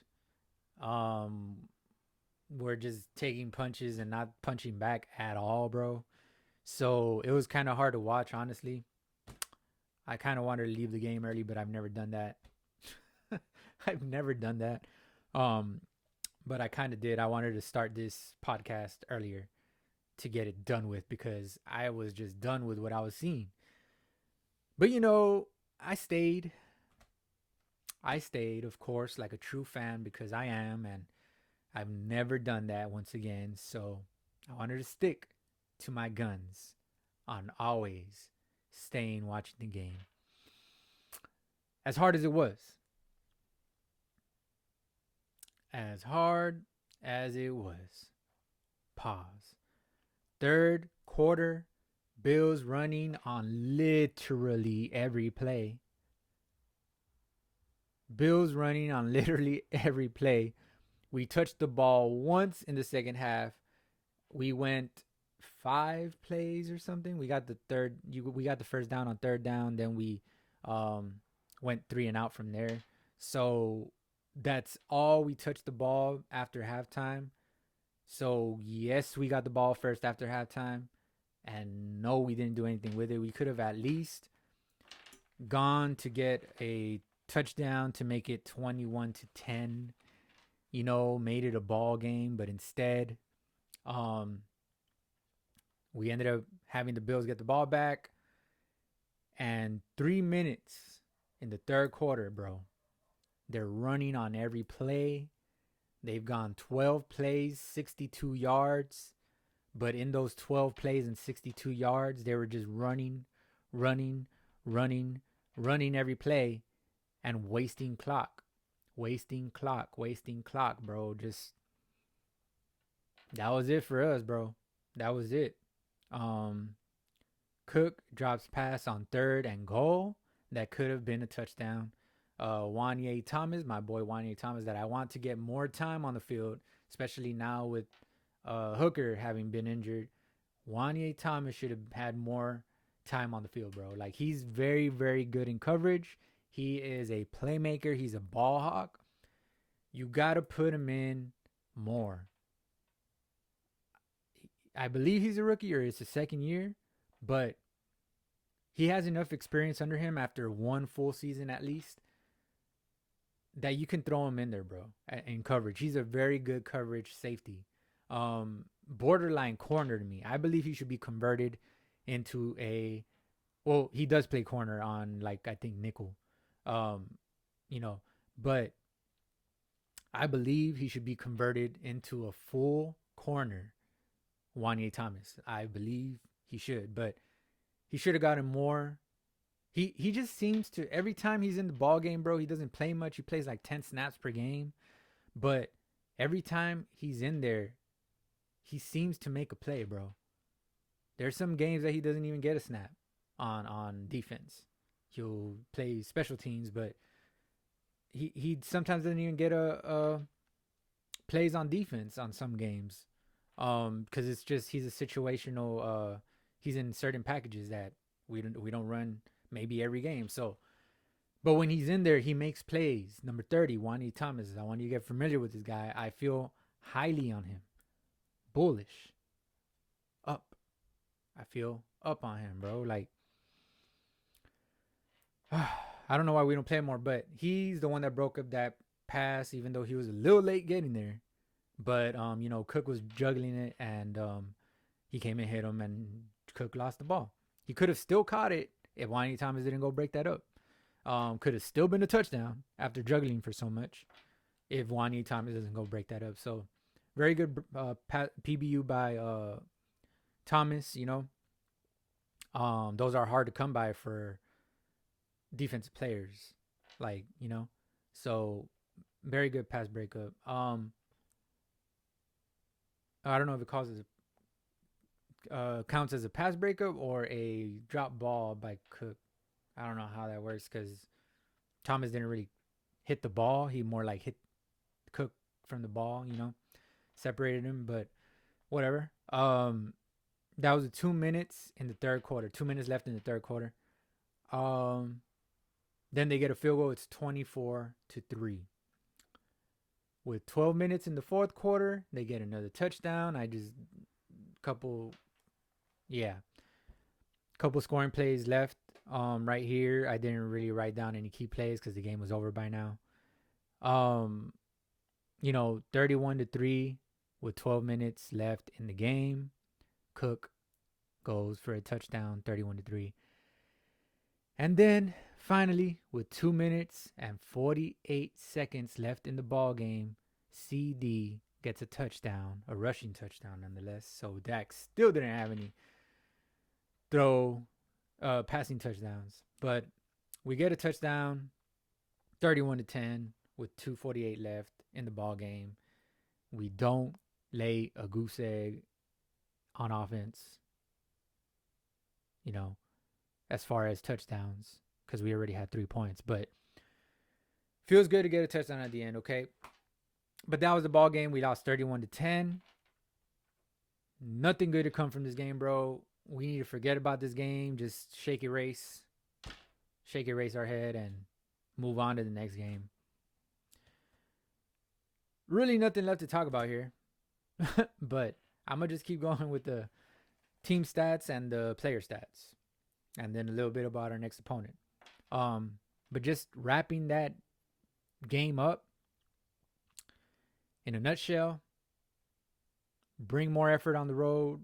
We're just taking punches and not punching back at all, bro. So it was kind of hard to watch, honestly. I kind of wanted to leave the game early, but I've never done that. I've never done that. But I kind of did. I wanted to start this podcast earlier to get it done with because I was just done with what I was seeing. But I stayed. I stayed, of course, like a true fan because I am, and I've never done that once again. So I wanted to stick to my guns on always staying watching the game. As hard as it was. As hard as it was. Pause. Third quarter, Bills running on literally every play. Bills running on literally every play. We touched the ball once in the second half. We went 5 plays or something. We got the first down on third down. Then we went 3 and out from there. So that's all we touched the ball after halftime. So yes, we got the ball first after halftime. And no, we didn't do anything with it. We could have at least gone to get a touchdown to make it 21-10, made it a ball game, but instead, We ended up having the Bills get the ball back. And 3 minutes in the third quarter, bro. They're running on every play. They've gone 12 plays, 62 yards. But in those 12 plays and 62 yards, they were just running, running, running, running every play and wasting clock. Wasting clock, bro. Just that was it for us, bro. That was it. Cook drops pass on 3rd and goal. That could have been a touchdown. Wanye Thomas, my boy Wanye Thomas, that I want to get more time on the field, especially now with Hooker having been injured. Wanye Thomas should have had more time on the field, bro. Like, he's very, very good in coverage. He is a playmaker. He's a ball hawk. You got to put him in more. I believe he's a rookie or it's his second year, but he has enough experience under him after one full season at least that you can throw him in there, bro, in coverage. He's a very good coverage safety. Borderline corner to me. I believe he should be converted into a, well, he does play corner on, like, I think nickel. But I believe he should be converted into a full corner. Wanye Thomas. I believe he should, but he should have gotten more. He just seems to, every time he's in the ball game, bro, he doesn't play much. He plays like 10 snaps per game, but every time he's in there, he seems to make a play, bro. There's some games that he doesn't even get a snap on defense. He'll play special teams, but he sometimes doesn't even get a plays on defense on some games. Because it's just, he's a situational, he's in certain packages that we don't run maybe every game. So, but when he's in there, he makes plays. Number 30, Wanye Thomas. I want you to get familiar with this guy. I feel highly on him. Bullish. Up. I feel up on him, bro. Like, I don't know why we don't play more, but he's the one that broke up that pass, even though he was a little late getting there. But, Cook was juggling it, and he came and hit him, and Cook lost the ball. He could have still caught it if Wanye Thomas didn't go break that up. Could have still been a touchdown after juggling for so much if Wanye Thomas doesn't go break that up. So, very good PBU by Thomas, Those are hard to come by for defensive players, So, very good pass breakup. I don't know if it counts as a pass breakup or a drop ball by Cook. I don't know how that works because Thomas didn't really hit the ball. He more like hit Cook from the ball, separated him, but whatever. That was 2 minutes in the third quarter. 2 minutes left in the third quarter. Then they get a field goal. It's 24-3. With 12 minutes in the fourth quarter, they get another touchdown. Couple scoring plays left right here. I didn't really write down any key plays because the game was over by now. 31-3 with 12 minutes left in the game. Cook goes for a touchdown, 31-3. And then finally, with 2 minutes and 48 seconds left in the ball game, CD gets a touchdown, a rushing touchdown nonetheless. So Dak still didn't have any passing touchdowns. But we get a touchdown, 31-10 with 2:48 left in the ball game. We don't lay a goose egg on offense, as far as touchdowns, because we already had 3 points. But feels good to get a touchdown at the end, okay? But that was the ball game. We lost 31-10. Nothing good to come from this game, bro. We need to forget about this game. Just shake erase our head and move on to the next game. Really nothing left to talk about here. But I'm going to just keep going with the team stats and the player stats. And then a little bit about our next opponent. But just wrapping that game up, in a nutshell, bring more effort on the road.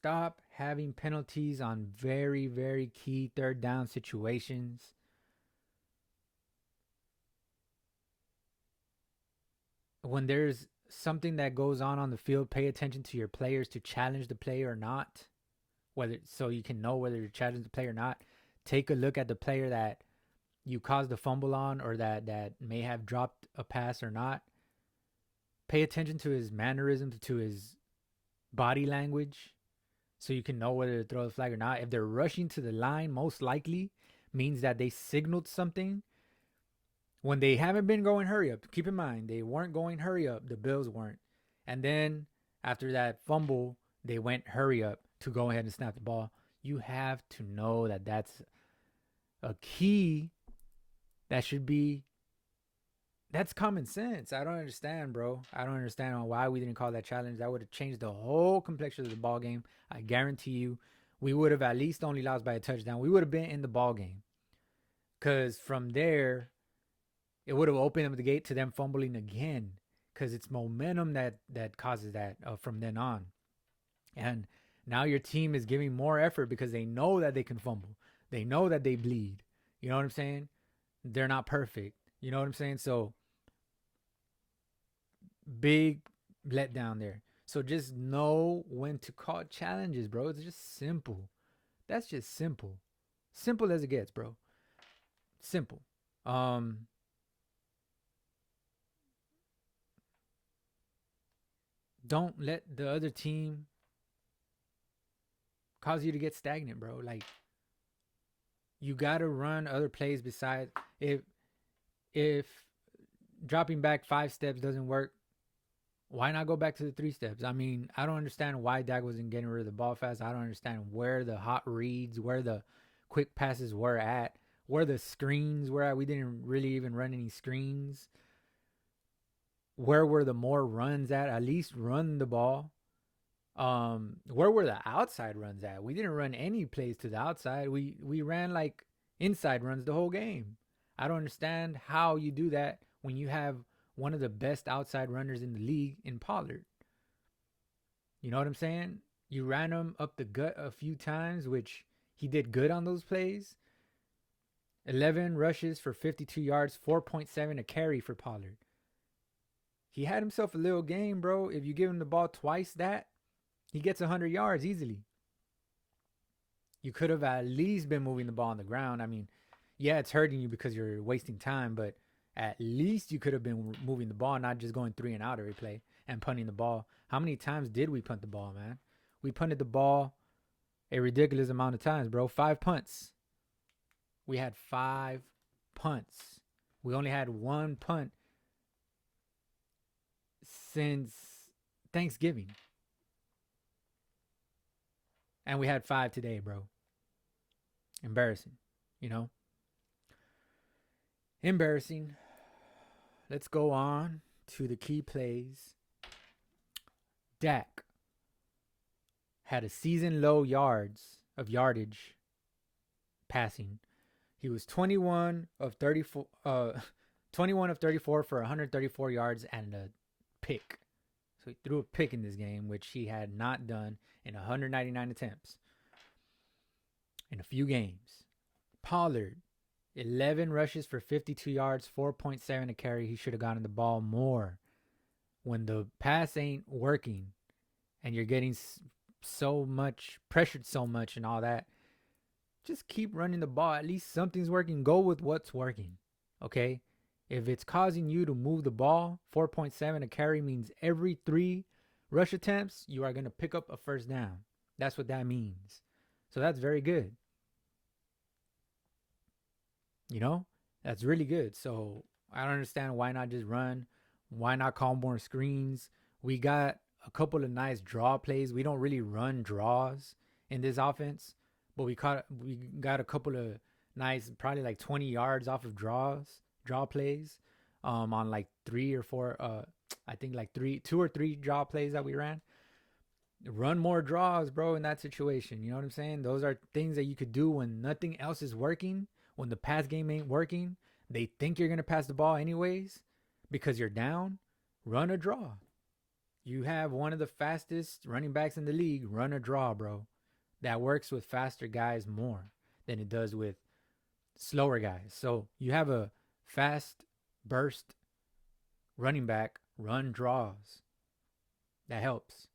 stop having penalties on very, very key third down situations. When there's something that goes on the field, pay attention to your players to challenge the play or not. Whether so you can know whether you're challenging the play or not. Take a look at the player that you caused the fumble on or that may have dropped a pass or not. Pay attention to his mannerisms, to his body language, so you can know whether to throw the flag or not. If they're rushing to the line, most likely means that they signaled something when they haven't been going hurry up. Keep in mind, they weren't going hurry up. The Bills weren't. And then after that fumble, they went hurry up to go ahead and snap the ball. You have to know that that's a key that should be. That's common sense. I don't understand, bro. I don't understand why we didn't call that challenge. That would have changed the whole complexion of the ball game. I guarantee you, we would have at least only lost by a touchdown. We would have been in the ball game. Because from there, it would have opened up the gate to them fumbling again. Because it's momentum that causes that from then on. And now your team is giving more effort because they know that they can fumble. They know that they bleed. You know what I'm saying? They're not perfect. You know what I'm saying? So, big letdown there. So just know when to call challenges, bro. It's just simple. That's just simple. Simple as it gets, bro. Simple. Don't let the other team cause you to get stagnant, bro. Like, you gotta run other plays besides if dropping back 5 steps doesn't work, why not go back to the 3 steps? I mean, I don't understand why Dak wasn't getting rid of the ball fast. I don't understand where the hot reads, where the quick passes were at, where the screens were at. We didn't really even run any screens. Where were the more runs at? At least run the ball. Where were the outside runs at? We didn't run any plays to the outside. We ran like inside runs the whole game. I don't understand how you do that when you have one of the best outside runners in the league in Pollard. You know what I'm saying? You ran him up the gut a few times, which he did good on those plays. 11 rushes for 52 yards, 4.7 a carry for Pollard. He had himself a little game, bro. If you give him the ball twice that, he gets 100 yards easily. You could have at least been moving the ball on the ground. I mean, yeah, it's hurting you because you're wasting time, but at least you could have been moving the ball, not just going 3 and out every play and punting the ball. How many times did we punt the ball, man? We punted the ball a ridiculous amount of times, bro. 5 punts. We had 5 punts. We only had 1 punt since Thanksgiving. And we had 5 today, bro. Embarrassing, you know? Embarrassing. Let's go on to the key plays. Dak had a season low yardage passing. He was 21 of 34 for 134 yards and a pick. So he threw a pick in this game, which he had not done in 199 attempts in a few games. Pollard, 11 rushes for 52 yards, 4.7 a carry. He should have gotten the ball more. When the pass ain't working and you're getting so much, pressured so much and all that, just keep running the ball. At least something's working. Go with what's working, okay? If it's causing you to move the ball, 4.7 a carry means every 3 rush attempts, you are going to pick up a first down. That's what that means. So that's very good. You know, that's really good. So I don't understand why not just run. Why not call more screens? We got a couple of nice draw plays. We don't really run draws in this offense, but we got a couple of nice, probably like 20 yards off of draw plays on like 3 or 4, I think like 2 or 3 draw plays that we ran. Run more draws, bro, in that situation. You know what I'm saying? Those are things that you could do when nothing else is working. When the pass game ain't working, they think you're going to pass the ball anyways because you're down. Run a draw. You have one of the fastest running backs in the league run a draw, bro. That works with faster guys more than it does with slower guys. So you have a fast burst running back run draws. That helps.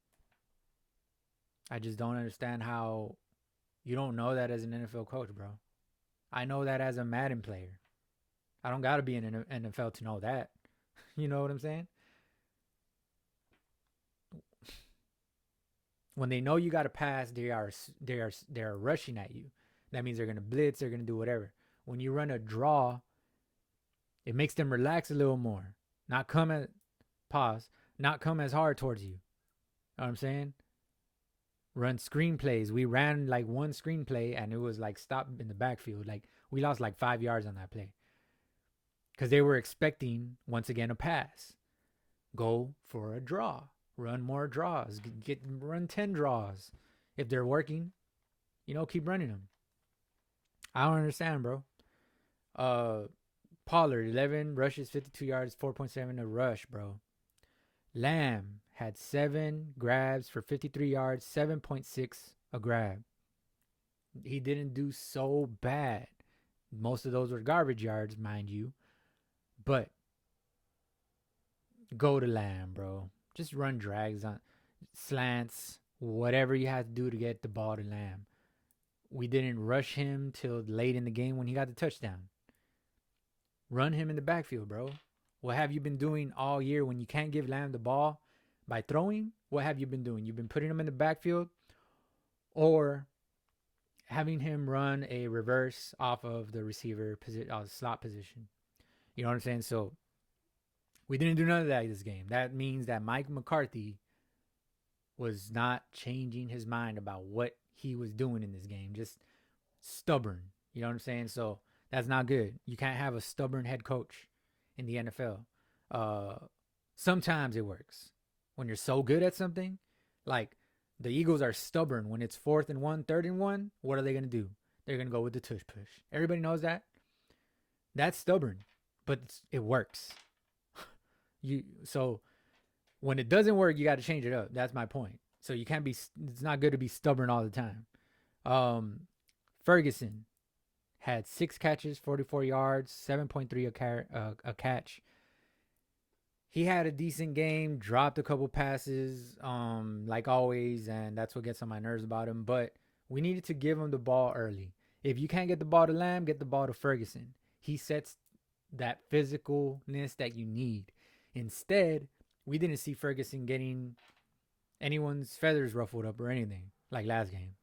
I just don't understand how you don't know that as an NFL coach, bro. I know that as a Madden player. I don't got to be in an NFL to know that. You know what I'm saying? When they know you got to pass, they are rushing at you. That means they're going to blitz, they're going to do whatever. When you run a draw, it makes them relax a little more. Not come as hard towards you. Know what I'm saying? Run screenplays. We ran like one screenplay and it was like stop in the backfield. Like we lost like 5 yards on that play. Because they were expecting, once again, a pass. Go for a draw. Run more draws. Run 10 draws. If they're working, keep running them. I don't understand, bro. Pollard, 11 rushes, 52 yards, 4.7 a rush, bro. Lamb had 7 grabs for 53 yards, 7.6 a grab. He didn't do so bad. Most of those were garbage yards, mind you. But go to Lamb, bro. Just run drags on slants, whatever you had to do to get the ball to Lamb. We didn't rush him till late in the game when he got the touchdown. Run him in the backfield, bro. What have you been doing all year when you can't give Lamb the ball by throwing? What have you been doing? You've been putting him in the backfield or having him run a reverse off of the receiver slot position. You know what I'm saying? So we didn't do none of that this game. That means that Mike McCarthy was not changing his mind about what he was doing in this game. Just stubborn. You know what I'm saying? So that's not good. You can't have a stubborn head coach in the NFL. Sometimes it works. When you're so good at something, like the Eagles are stubborn when it's 4th and 1, 3rd and 1. What are they going to do? They're going to go with the tush push. Everybody knows that. That's stubborn, but it works. So when it doesn't work, you got to change it up. That's my point. So you can't be. It's not good to be stubborn all the time. Ferguson had 6 catches, 44 yards, 7.3 a catch. He had a decent game, dropped a couple passes, like always, and that's what gets on my nerves about him. But we needed to give him the ball early. If you can't get the ball to Lamb, get the ball to Ferguson. He sets that physicalness that you need. Instead, we didn't see Ferguson getting anyone's feathers ruffled up or anything like last game,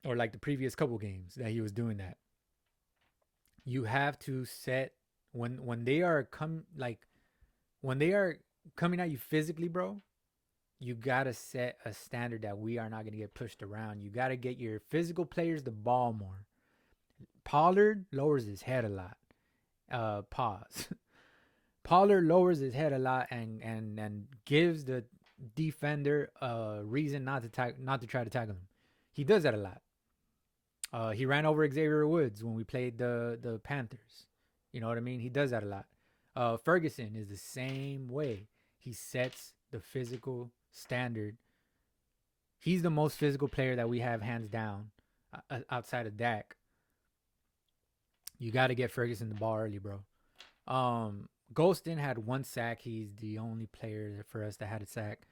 or like the previous couple games that he was doing that. You have to set when they are coming at you physically, bro. You gotta set a standard that we are not gonna get pushed around. You gotta get your physical players the ball more. Pollard lowers his head a lot. Pollard lowers his head a lot and gives the defender a reason not to try to tackle him. He does that a lot. He ran over Xavier Woods when we played the Panthers. You know what I mean? He does that a lot. Ferguson is the same way. He sets the physical standard. He's the most physical player that we have, hands down, outside of Dak. You got to get Ferguson the ball early, bro. Golston had 1 sack. He's the only player for us that had a sack.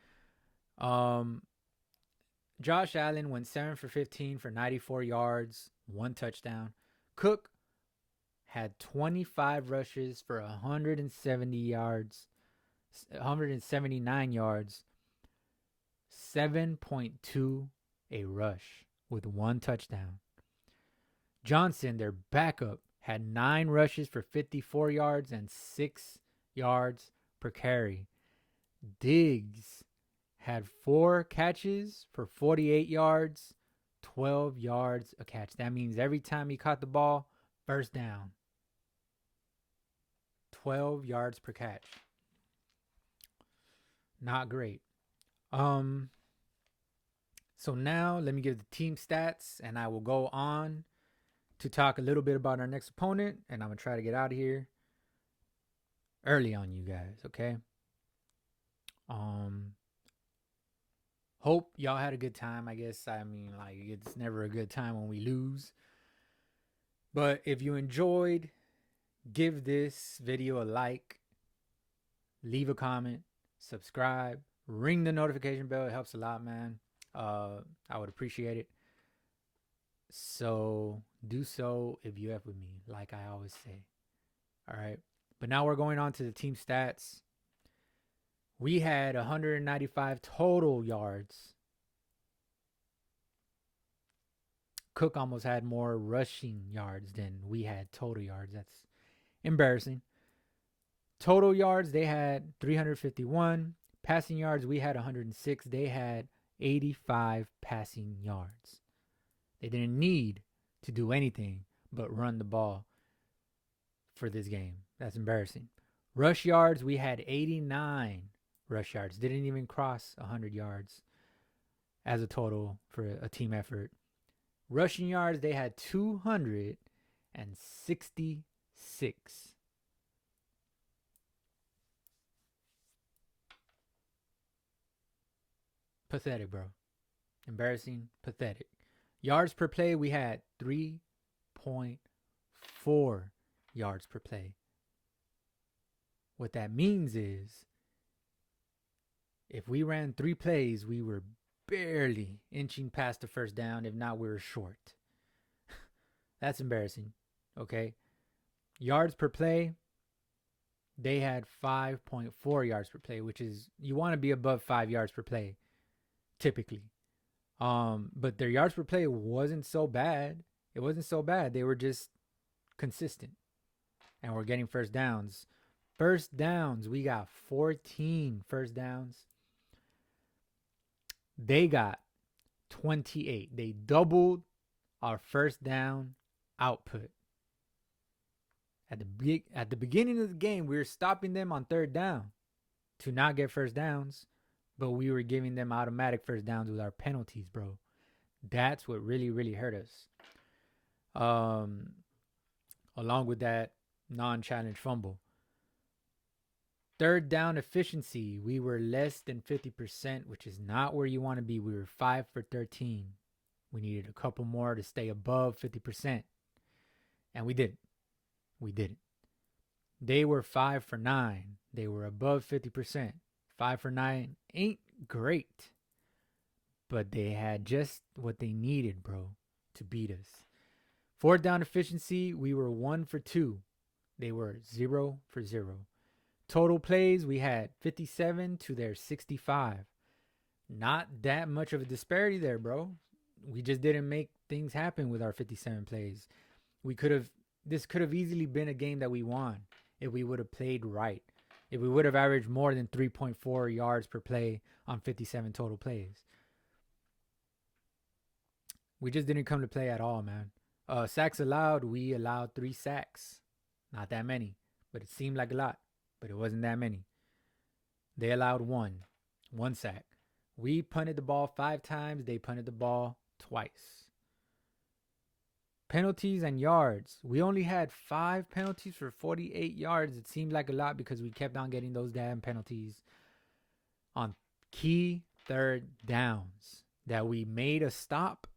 Josh Allen went 7 for 15 for 94 yards, 1 touchdown. Cook had 25 rushes for 179 yards, 7.2 a rush with 1 touchdown. Johnson, their backup, had 9 rushes for 54 yards and 6 yards per carry. Diggs had 4 catches for 48 yards, 12 yards a catch. That means every time he caught the ball, first down. 12 yards per catch. Not great. So now let me give the team stats and I will go on to talk a little bit about our next opponent, and I'm going to try to get out of here early on you guys, okay? Um, hope y'all had a good time. I guess I mean like it's never a good time when we lose. But if you enjoyed, give this video a like, leave a comment, subscribe, ring the notification bell. It helps a lot, man. I would appreciate it. So do so if you F with me, like I always say. All right. But now we're going on to the team stats. We had 195 total yards. Cook almost had more rushing yards than we had total yards. That's embarrassing. Total yards, they had 351. Passing yards, we had 106. They had 85 passing yards. They didn't need to do anything but run the ball for this game. That's embarrassing. Rush yards, we had 89 rush yards. Didn't even cross 100 yards as a total for a team effort. Rushing yards, they had 266. Pathetic, bro. Embarrassing, pathetic. Yards per play, we had 3.4 yards per play. What that means is if we ran 3 plays, we were barely inching past the first down. If not, we were short. That's embarrassing. Okay. Yards per play, they had 5.4 yards per play, which is, you want to be above 5 yards per play, typically. But their yards per play wasn't so bad. It wasn't so bad. They were just consistent. And we're getting first downs. First downs, we got 14 first downs. They got 28. They doubled our first down output. At the beginning of the game, we were stopping them on third down to not get first downs, but we were giving them automatic first downs with our penalties, bro. That's what really, really hurt us. Along with that non-challenge fumble. Third down efficiency, we were less than 50%, which is not where you want to be. We were 5 for 13. We needed a couple more to stay above 50%. And we didn't. We didn't. They were 5 for 9. They were above 50%. 5 for 9 ain't great. But they had just what they needed, bro, to beat us. Fourth down efficiency, we were 1 for 2. They were 0 for 0. Total plays, we had 57 to their 65. Not that much of a disparity there, bro. We just didn't make things happen with our 57 plays. This could have easily been a game that we won if we would have played right. If we would have averaged more than 3.4 yards per play on 57 total plays. We just didn't come to play at all, man. Sacks allowed, we allowed 3 sacks. Not that many, but it seemed like a lot. But it wasn't that many. They allowed 1 sack. We punted the ball 5 times. They punted the ball twice. Penalties and yards. We only had 5 penalties for 48 yards. It seemed like a lot because we kept on getting those damn penalties on key third downs that we made a stop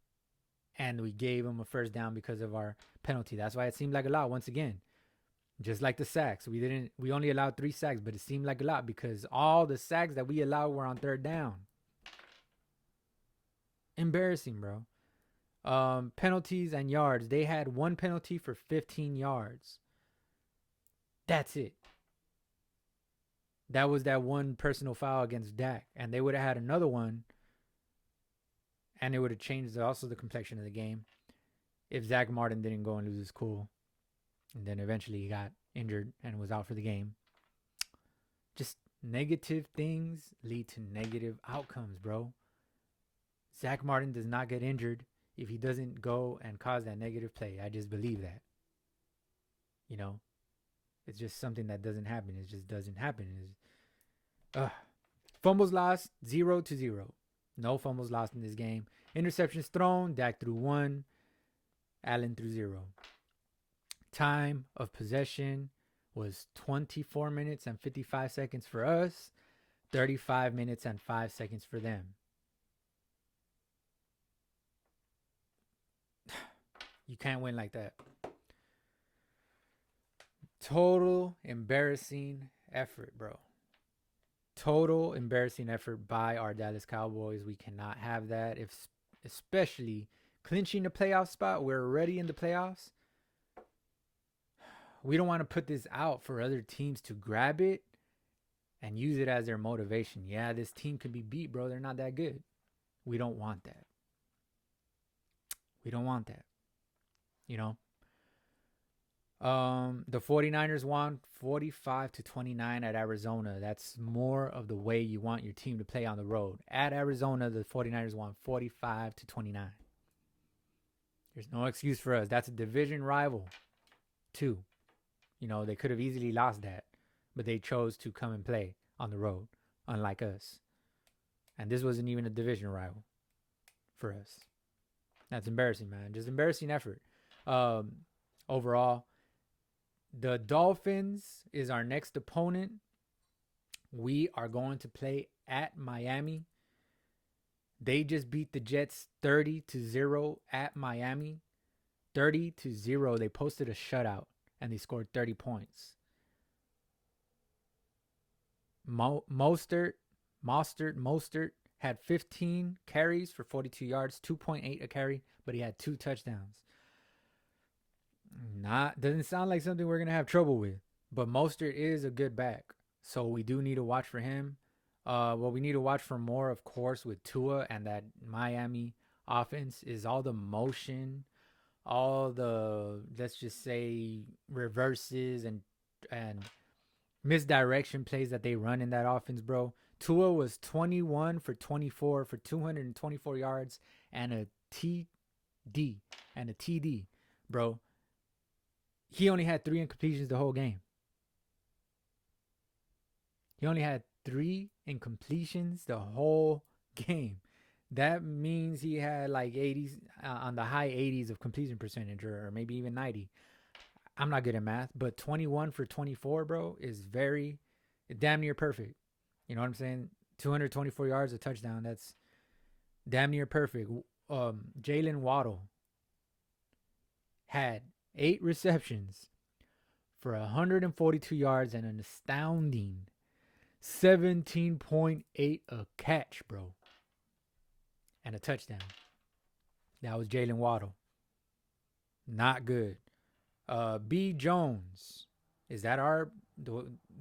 and we gave them a first down because of our penalty. That's why it seemed like a lot once again. Just like the sacks. We only allowed 3 sacks, but it seemed like a lot because all the sacks that we allowed were on third down. Embarrassing, bro. Penalties and yards. They had 1 penalty for 15 yards. That's it. That was that one personal foul against Dak. And they would have had another one. And it would have changed also the complexion of the game if Zach Martin didn't go and lose his cool. And then eventually he got injured and was out for the game. Just negative things lead to negative outcomes, bro. Zach Martin does not get injured if he doesn't go and cause that negative play. I just believe that. You know? It's just something that doesn't happen. It just doesn't happen. Fumbles lost, 0-0. No fumbles lost in this game. Interceptions thrown, Dak threw 1. Allen threw 0. Time of possession was 24 minutes and 55 seconds for us. 35 minutes and 5 seconds for them. You can't win like that. Total embarrassing effort, bro. Total embarrassing effort by our Dallas Cowboys. We cannot have that. If especially clinching the playoff spot, we're already in the playoffs. We don't want to put this out for other teams to grab it and use it as their motivation. Yeah, this team could be beat, bro. They're not that good. We don't want that. We don't want that. You know? The 49ers won 45-29 at Arizona. That's more of the way you want your team to play on the road. At Arizona, the 49ers won 45-29. There's no excuse for us. That's a division rival, too. You know, they could have easily lost that, but they chose to come and play on the road, unlike us. And this wasn't even a division rival for us. That's embarrassing, man. Just embarrassing effort. Overall, the Dolphins is our next opponent. We are going to play at Miami. They just beat the Jets 30-0 at Miami. 30-0. They posted a shutout and they scored 30 points. Mostert had 15 carries for 42 yards, 2.8 a carry, but he had 2 touchdowns. Doesn't sound like something we're gonna have trouble with, but Mostert is a good back, so we do need to watch for him. What we need to watch for more, of course, with Tua and that Miami offense is all the motion, all the, let's just say, reverses and misdirection plays that they run in that offense, bro. Tua was 21 for 24 for 224 yards and a TD, bro. He only had 3 incompletions the whole game. He only had 3 incompletions the whole game. That means he had like 80s, on the high 80s of completion percentage, or maybe even 90. I'm not good at math, but 21 for 24, bro, is damn near perfect. You know what I'm saying? 224 yards, a touchdown. That's damn near perfect. Jalen Waddle had 8 receptions for 142 yards and an astounding 17.8 a catch, bro. And a touchdown. That was Jalen Waddle. Not good. B. Jones. Is that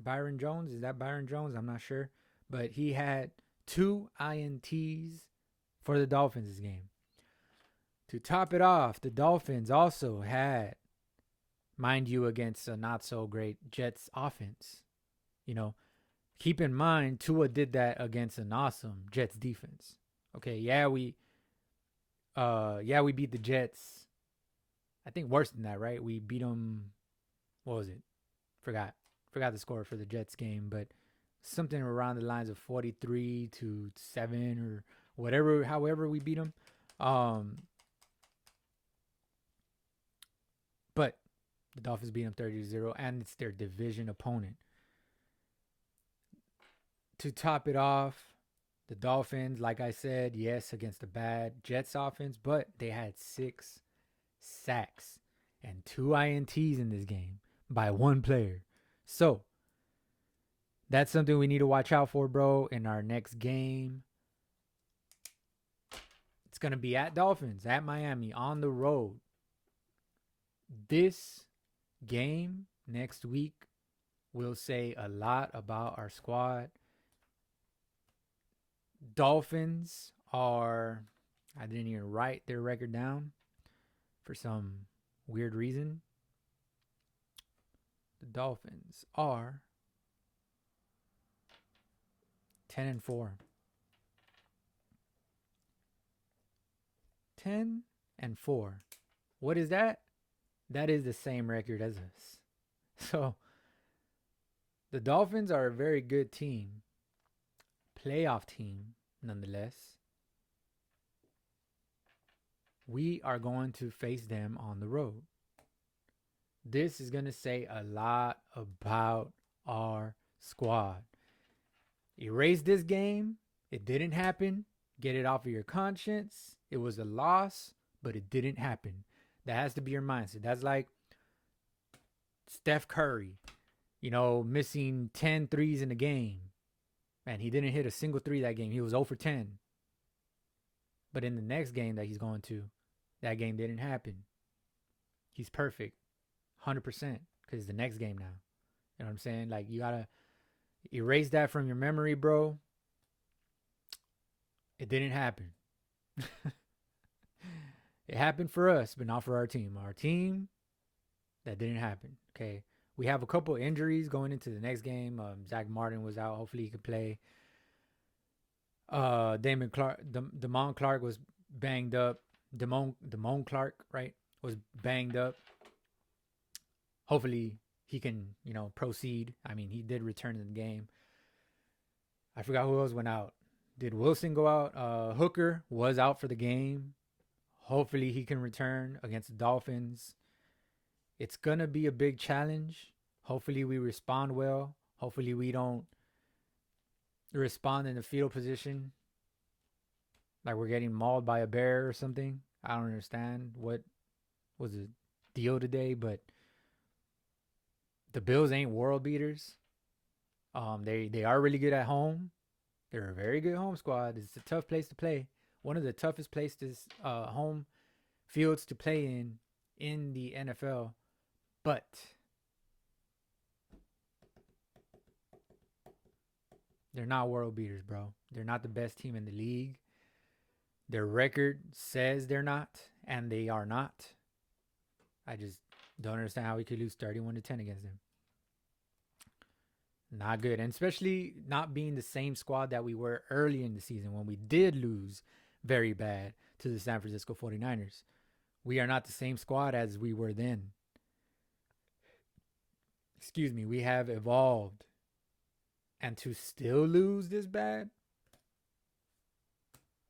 Byron Jones? Is that Byron Jones? I'm not sure. But he had 2 INTs for the Dolphins this game. To top it off, the Dolphins also had, mind you, against a not so great Jets offense. You know, keep in mind, Tua did that against an awesome Jets defense. Okay, yeah, we beat the Jets. I think worse than that, right? We beat them. What was it? Forgot the score for the Jets game, but something around the lines of 43-7 or whatever. However, we beat them. But the Dolphins beat them 30-0, and it's their division opponent. To top it off, the Dolphins, like I said, yes, against the bad Jets offense, but they had 6 sacks and 2 INTs in this game by 1 player. So that's something we need to watch out for, bro, in our next game. It's going to be at Dolphins, at Miami, on the road. This game next week will say a lot about our squad. Dolphins are, I didn't even write their record down for some weird reason. The Dolphins are 10-4. 10-4. What is that? That is the same record as us. So the Dolphins are a very good team. Playoff team, nonetheless. We are going to face them on the road. This is going to say a lot about our squad. Erase this game. It didn't happen. Get it off of your conscience. It was a loss, but it didn't happen. That has to be your mindset. That's like Steph Curry, missing 10 threes in a game. And he didn't hit a single three that game. He was 0 for 10. But in the next game that he's going to, that game didn't happen. He's perfect. 100%. Because it's the next game now. You know what I'm saying? Like, you got to erase that from your memory, bro. It didn't happen. It happened for us, but not for our team. Our team, that didn't happen. Okay. We have a couple injuries going into the next game. Zach Martin was out. Hopefully he could play. Damon Clark, Damon Clark was banged up. Damon Clark, right, was banged up. Hopefully he can, proceed. I mean, he did return to the game. I forgot who else went out. Did Wilson go out? Hooker was out for the game. Hopefully he can return against the Dolphins. It's going to be a big challenge. Hopefully we respond well. Hopefully we don't respond in the fetal position like we're getting mauled by a bear or something. I don't understand what was the deal today, but the Bills ain't world beaters. They are really good at home. They're a very good home squad. It's a tough place to play. One of the toughest places, home fields to play in the NFL. But they're not world beaters, bro. They're not the best team in the league. Their record says they're not, and they are not. I just don't understand how we could lose 31-10 against them. Not good. And especially not being the same squad that we were early in the season when we did lose very bad to the San Francisco 49ers. We are not the same squad as we were then. Excuse me. We have evolved. And to still lose this bad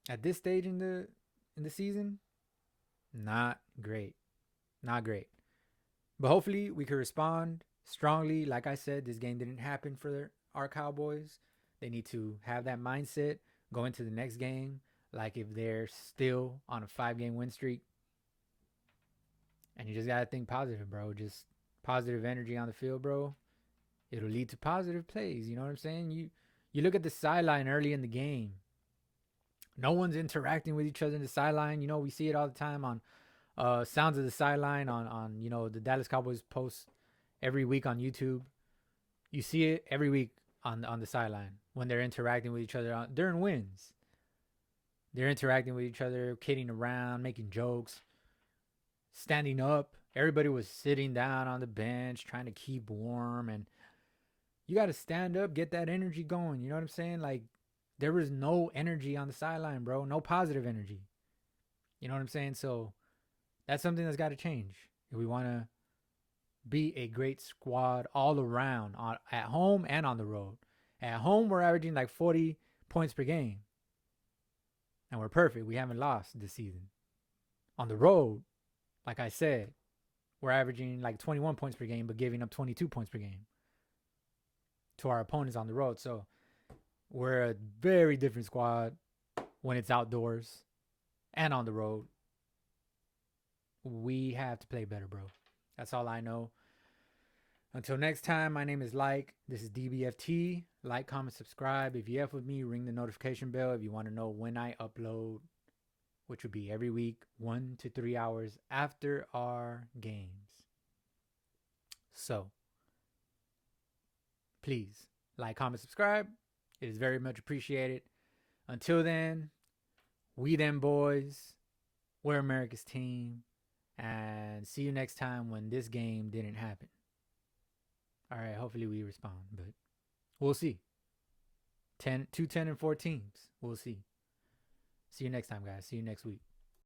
at this stage in the season, not great. Not great. But hopefully we can respond strongly. Like I said, this game didn't happen for our Cowboys. They need to have that mindset, go into the next game like if they're still on a 5-game win streak. And you just got to think positive, bro. Just positive energy on the field, bro. It'll lead to positive plays. You know what I'm saying? You look at the sideline early in the game. No one's interacting with each other in the sideline. We see it all the time on Sounds of the Sideline on the Dallas Cowboys post every week on YouTube. You see it every week on the sideline when they're interacting with each other during wins. They're interacting with each other, kidding around, making jokes, standing up. Everybody was sitting down on the bench trying to keep warm, and you got to stand up, get that energy going. You know what I'm saying? Like, there was no energy on the sideline, bro. No positive energy. You know what I'm saying? So that's something that's got to change if we want to be a great squad all around, at home and on the road. At home, we're averaging like 40 points per game. And we're perfect. We haven't lost this season. On the road, like I said, we're averaging like 21 points per game, but giving up 22 points per game to our opponents on the road. So we're a very different squad when it's outdoors and on the road. We have to play better, bro. That's all I know. Until next time, my name is Like. This is DBFT. Like, comment, subscribe. If you F with me, ring the notification bell if you want to know when I upload, which would be every week, 1 to 3 hours after our games. So, please, like, comment, subscribe. It is very much appreciated. Until then, we them boys. We're America's team. And see you next time when this game didn't happen. All right, hopefully we respond, but we'll see. 2 10 and 4 teams. We'll see. See you next time, guys. See you next week.